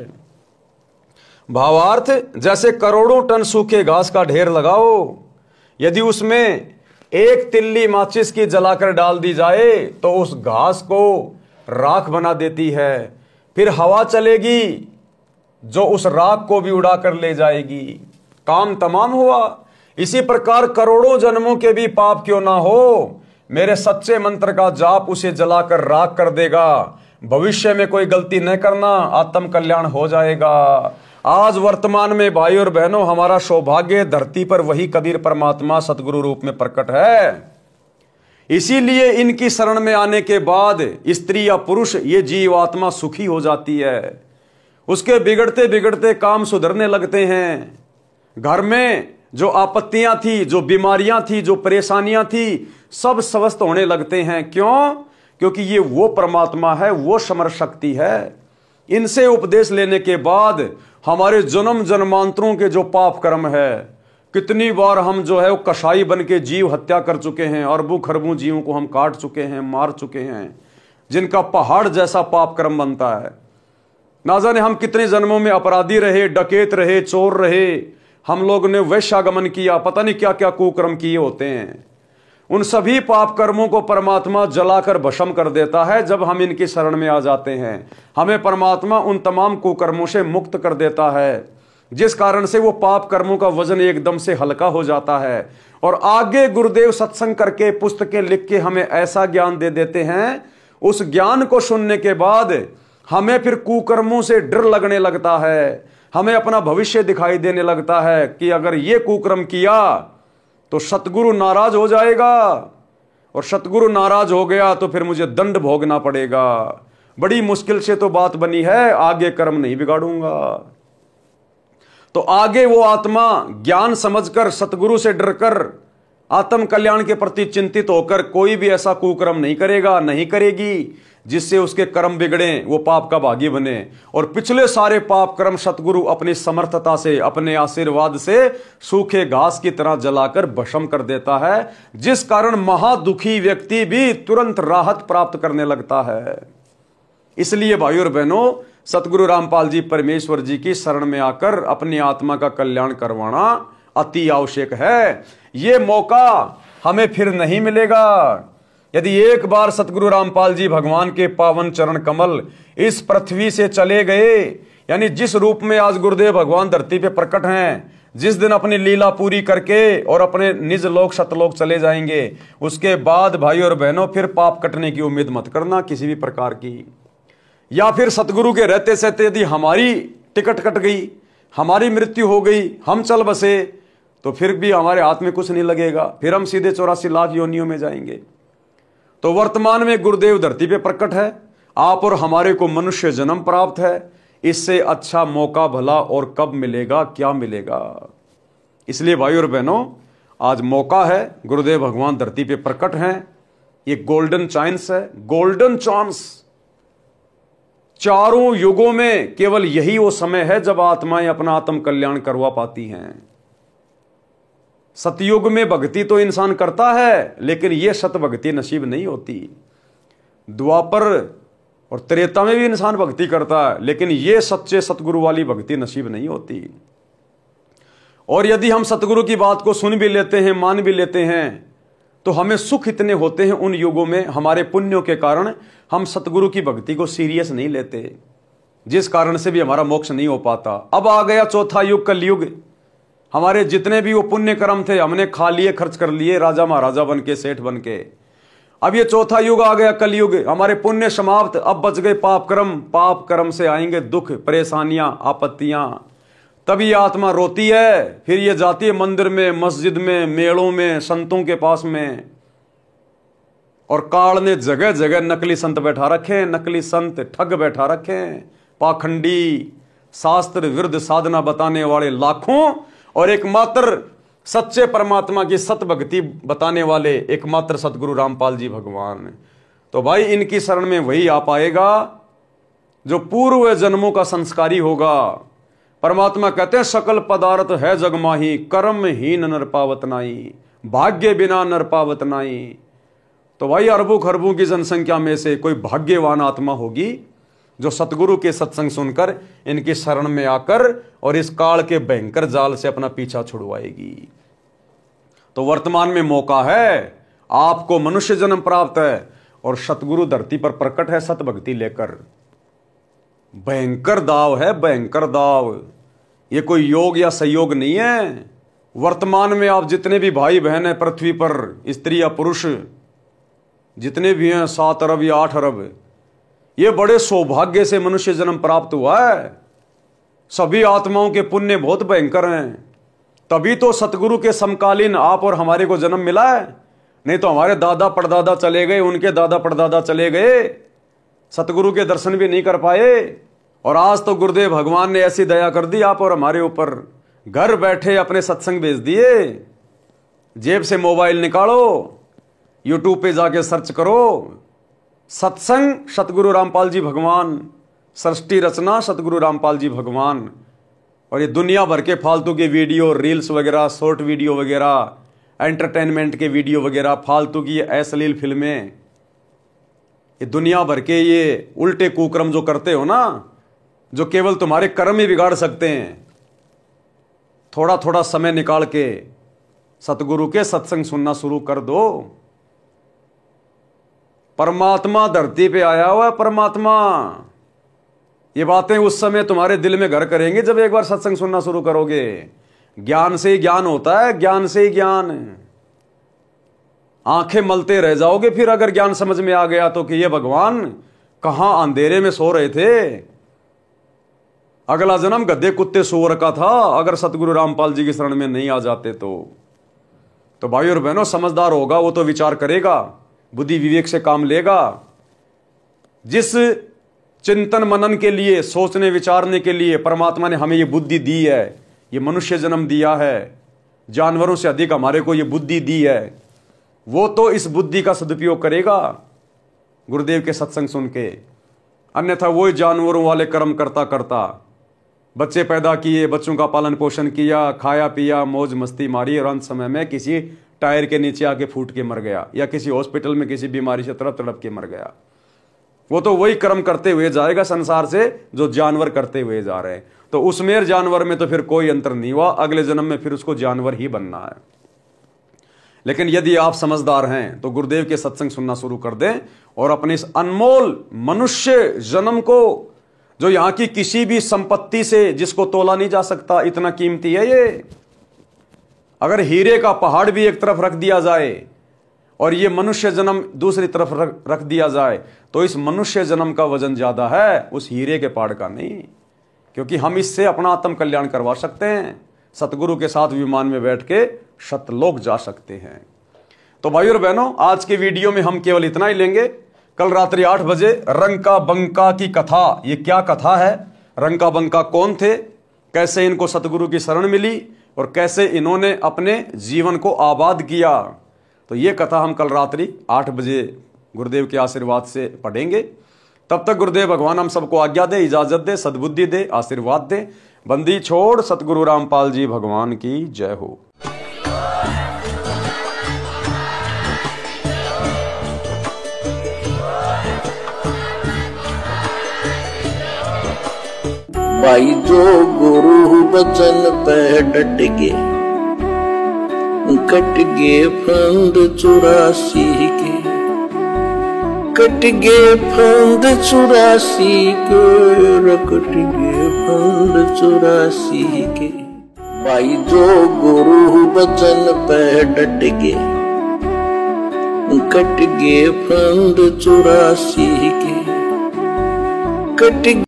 भावार्थ, जैसे करोड़ों टन सूखे घास का ढेर लगाओ, यदि उसमें एक तिल्ली माचिस की जलाकर डाल दी जाए तो उस घास को राख बना देती है, फिर हवा चलेगी जो उस राख को भी उड़ाकर ले जाएगी। काम तमाम हुआ। इसी प्रकार करोड़ों जन्मों के भी पाप क्यों ना हो, मेरे सच्चे मंत्र का जाप उसे जलाकर राख कर देगा। भविष्य में कोई गलती न करना, आत्म कल्याण हो जाएगा। आज वर्तमान में भाई और बहनों, हमारा सौभाग्य धरती पर वही कबीर परमात्मा सतगुरु रूप में प्रकट है। इसीलिए इनकी शरण में आने के बाद स्त्री या पुरुष, ये जीवात्मा सुखी हो जाती है। उसके बिगड़ते बिगड़ते काम सुधरने लगते हैं। घर में जो आपत्तियां थी, जो बीमारियां थी, जो परेशानियां थी, सब स्वस्थ होने लगते हैं। क्यों? क्योंकि ये वो परमात्मा है, वो समर शक्ति है। इनसे उपदेश लेने के बाद हमारे जन्म जन्मांतरों के जो पाप कर्म है, कितनी बार हम जो है वो कसाई बन के जीव हत्या कर चुके हैं, अरबों खरबों जीवों को हम काट चुके हैं, मार चुके हैं, जिनका पहाड़ जैसा पाप कर्म बनता है। ना जाने हम कितने जन्मों में अपराधी रहे, डकैत रहे, चोर रहे, हम लोग ने वैश्यागमन किया, पता नहीं क्या क्या कुकर्म किए होते हैं। उन सभी पाप कर्मों को परमात्मा जलाकर भस्म कर देता है जब हम इनकी शरण में आ जाते हैं। हमें परमात्मा उन तमाम कुकर्मों से मुक्त कर देता है, जिस कारण से वो पाप कर्मों का वजन एकदम से हल्का हो जाता है। और आगे गुरुदेव सत्संग करके, पुस्तकें लिख के हमें ऐसा ज्ञान दे देते हैं, उस ज्ञान को सुनने के बाद हमें फिर कुकर्मों से डर लगने लगता है। हमें अपना भविष्य दिखाई देने लगता है कि अगर ये कुकर्म किया तो सतगुरु नाराज हो जाएगा, और सतगुरु नाराज हो गया तो फिर मुझे दंड भोगना पड़ेगा। बड़ी मुश्किल से तो बात बनी है, आगे कर्म नहीं बिगाड़ूंगा। तो आगे वो आत्मा ज्ञान समझकर, सतगुरु से डरकर, आत्म कल्याण के प्रति चिंतित होकर कोई भी ऐसा कुकर्म नहीं करेगा, नहीं करेगी, जिससे उसके कर्म बिगड़े, वो पाप का भागी बने। और पिछले सारे पाप कर्म सतगुरु अपनी समर्थता से, अपने आशीर्वाद से सूखे घास की तरह जलाकर भस्म कर देता है, जिस कारण महादुखी व्यक्ति भी तुरंत राहत प्राप्त करने लगता है। इसलिए भाइयों और बहनों, सतगुरु रामपाल जी परमेश्वर जी की शरण में आकर अपनी आत्मा का कल्याण करवाना अति आवश्यक है। ये मौका हमें फिर नहीं मिलेगा। यदि एक बार सतगुरु रामपाल जी भगवान के पावन चरण कमल इस पृथ्वी से चले गए, यानी जिस रूप में आज गुरुदेव भगवान धरती पे प्रकट हैं, जिस दिन अपनी लीला पूरी करके और अपने निज लोक सतलोक चले जाएंगे, उसके बाद भाई और बहनों फिर पाप कटने की उम्मीद मत करना किसी भी प्रकार की। या फिर सतगुरु के रहते सहते यदि हमारी टिकट कट गई, हमारी मृत्यु हो गई, हम चल बसे, तो फिर भी हमारे हाथ में कुछ नहीं लगेगा, फिर हम सीधे 84 लाख योनियों में जाएंगे। तो वर्तमान में गुरुदेव धरती पे प्रकट है, आप और हमारे को मनुष्य जन्म प्राप्त है। इससे अच्छा मौका भला और कब मिलेगा, क्या मिलेगा। इसलिए भाई और बहनों, आज मौका है, गुरुदेव भगवान धरती पे प्रकट हैं। ये गोल्डन चांस है, गोल्डन चांस। चारों युगों में केवल यही वो समय है जब आत्माएं अपना आत्म कल्याण करवा पाती हैं। सतयुग में भक्ति तो इंसान करता है, लेकिन यह सत भक्ति नसीब नहीं होती। द्वापर और त्रेता में भी इंसान भक्ति करता है, लेकिन यह सच्चे सतगुरु वाली भक्ति नसीब नहीं होती। और यदि हम सतगुरु की बात को सुन भी लेते हैं, मान भी लेते हैं, तो हमें सुख इतने होते हैं उन युगों में, हमारे पुण्यों के कारण हम सतगुरु की भक्ति को सीरियस नहीं लेते, जिस कारण से भी हमारा मोक्ष नहीं हो पाता। अब आ गया चौथा युग, कलयुग। हमारे जितने भी वो पुण्य कर्म थे हमने खा लिए, खर्च कर लिए, राजा महाराजा बन के, सेठ बन के। अब ये चौथा युग आ गया, कलयुग। हमारे पुण्य समाप्त, अब बच गए पाप कर्म। पाप कर्म से आएंगे दुख, परेशानियां, आपत्तियां। तब ये आत्मा रोती है, फिर ये जाती है मंदिर में, मस्जिद में, मेलों में, संतों के पास में। और काल ने जगह जगह नकली संत बैठा रखे, नकली संत ठग बैठा रखे, पाखंडी, शास्त्र विरुद्ध साधना बताने वाले लाखों, और एकमात्र सच्चे परमात्मा की सत भक्ति बताने वाले एकमात्र सतगुरु रामपाल जी भगवान। तो भाई इनकी शरण में वही आ पाएगा जो पूर्व जन्मों का संस्कारी होगा। परमात्मा कहते हैं सकल पदार्थ है जग माही, कर्म हीन नर पावत नाई, भाग्य बिना नर पावत नाई। तो भाई अरबों खरबों की जनसंख्या में से कोई भाग्यवान आत्मा होगी जो सतगुरु के सत्संग सुनकर इनकी शरण में आकर और इस काल के भयंकर जाल से अपना पीछा छुड़वाएगी। तो वर्तमान में मौका है, आपको मनुष्य जन्म प्राप्त है और सतगुरु धरती पर प्रकट है सत भक्ति लेकर। भयंकर दाव है, भयंकर दाव। ये कोई योग या संयोग नहीं है। वर्तमान में आप जितने भी भाई बहन हैं पृथ्वी पर, स्त्री या पुरुष जितने भी हैं, 7 अरब या 8 अरब, ये बड़े सौभाग्य से मनुष्य जन्म प्राप्त हुआ है। सभी आत्माओं के पुण्य बहुत भयंकर हैं, तभी तो सतगुरु के समकालीन आप और हमारे को जन्म मिला है। नहीं तो हमारे दादा परदादा चले गए, उनके दादा परदादा चले गए, सतगुरु के दर्शन भी नहीं कर पाए। और आज तो गुरुदेव भगवान ने ऐसी दया कर दी आप और हमारे ऊपर, घर बैठे अपने सत्संग भेज दिए। जेब से मोबाइल निकालो, यूट्यूब पे जाके सर्च करो, सत्संग सतगुरु रामपाल जी भगवान, सृष्टि रचना सतगुरु रामपाल जी भगवान। और ये दुनिया भर के फालतू के वीडियो, रील्स वगैरह, शॉर्ट वीडियो वगैरह, एंटरटेनमेंट के वीडियो वगैरह, फालतू की अश्लील फिल्में, ये दुनिया भर के ये उल्टे कुकर्म जो करते हो ना, जो केवल तुम्हारे कर्म ही बिगाड़ सकते हैं। थोड़ा थोड़ा समय निकाल के सतगुरु के सत्संग सुनना शुरू कर दो। परमात्मा धरती पे आया हुआ है, परमात्मा। ये बातें उस समय तुम्हारे दिल में घर करेंगे जब एक बार सत्संग सुनना शुरू करोगे। ज्ञान से ही ज्ञान होता है, ज्ञान से ही ज्ञान। आंखें मलते रह जाओगे फिर अगर ज्ञान समझ में आ गया तो कि ये भगवान कहां अंधेरे में सो रहे थे। अगला जन्म गधे कुत्ते सूअर का था अगर सतगुरु रामपाल जी की शरण में नहीं आ जाते तो भाई और बहनों, समझदार होगा वो तो विचार करेगा, बुद्धि विवेक से काम लेगा। जिस चिंतन मनन के लिए, सोचने विचारने के लिए परमात्मा ने हमें ये बुद्धि दी है, ये मनुष्य जन्म दिया है, जानवरों से अधिक हमारे को ये बुद्धि दी है, वो तो इस बुद्धि का सदुपयोग करेगा गुरुदेव के सत्संग सुन के। अन्यथा वही जानवरों वाले कर्म करता करता, बच्चे पैदा किए, बच्चों का पालन पोषण किया, खाया पिया, मौज मस्ती मारी, और अंत समय में किसी टायर के नीचे आके फूट के मर गया या किसी हॉस्पिटल में किसी बीमारी से तड़प तड़प के मर गया। वो तो वही कर्म करते हुए जाएगा संसार से जो जानवर करते हुए जा रहे हैं। तो उसमें जानवर में तो फिर कोई अंतर नहीं हुआ, अगले जन्म में फिर उसको जानवर ही बनना है। लेकिन यदि आप समझदार हैं तो गुरुदेव के सत्संग सुनना शुरू कर दें और अपने इस अनमोल मनुष्य जन्म को, जो यहां की किसी भी संपत्ति से जिसको तोला नहीं जा सकता, इतना कीमती है ये। अगर हीरे का पहाड़ भी एक तरफ रख दिया जाए और ये मनुष्य जन्म दूसरी तरफ रख दिया जाए तो इस मनुष्य जन्म का वजन ज्यादा है उस हीरे के पहाड़ का नहीं, क्योंकि हम इससे अपना आत्म कल्याण करवा सकते हैं। सतगुरु के साथ विमान में बैठ के शतलोक जा सकते हैं। तो भाई और बहनों, आज के वीडियो में हम केवल इतना ही लेंगे। कल रात्रि 8 बजे रंका बंका की कथा, ये क्या कथा है, रंका बंका कौन थे, कैसे इनको सतगुरु की शरण मिली और कैसे इन्होंने अपने जीवन को आबाद किया, तो ये कथा हम कल रात्रि 8 बजे गुरुदेव के आशीर्वाद से पढ़ेंगे। तब तक गुरुदेव भगवान हम सबको आज्ञा दे, इजाजत दे, सद्बुद्धि दे, आशीर्वाद दे। बंदी छोड़ सतगुरु रामपाल जी भगवान की जय हो। भाई जो गुरु बचन पे डट गे, कट गे फंद 84 के, कट गे फंद 84 के, कट गे फंद 84 के। भाई जो गुरु बचन पे डट गे, कट गे फंद 84 के, कट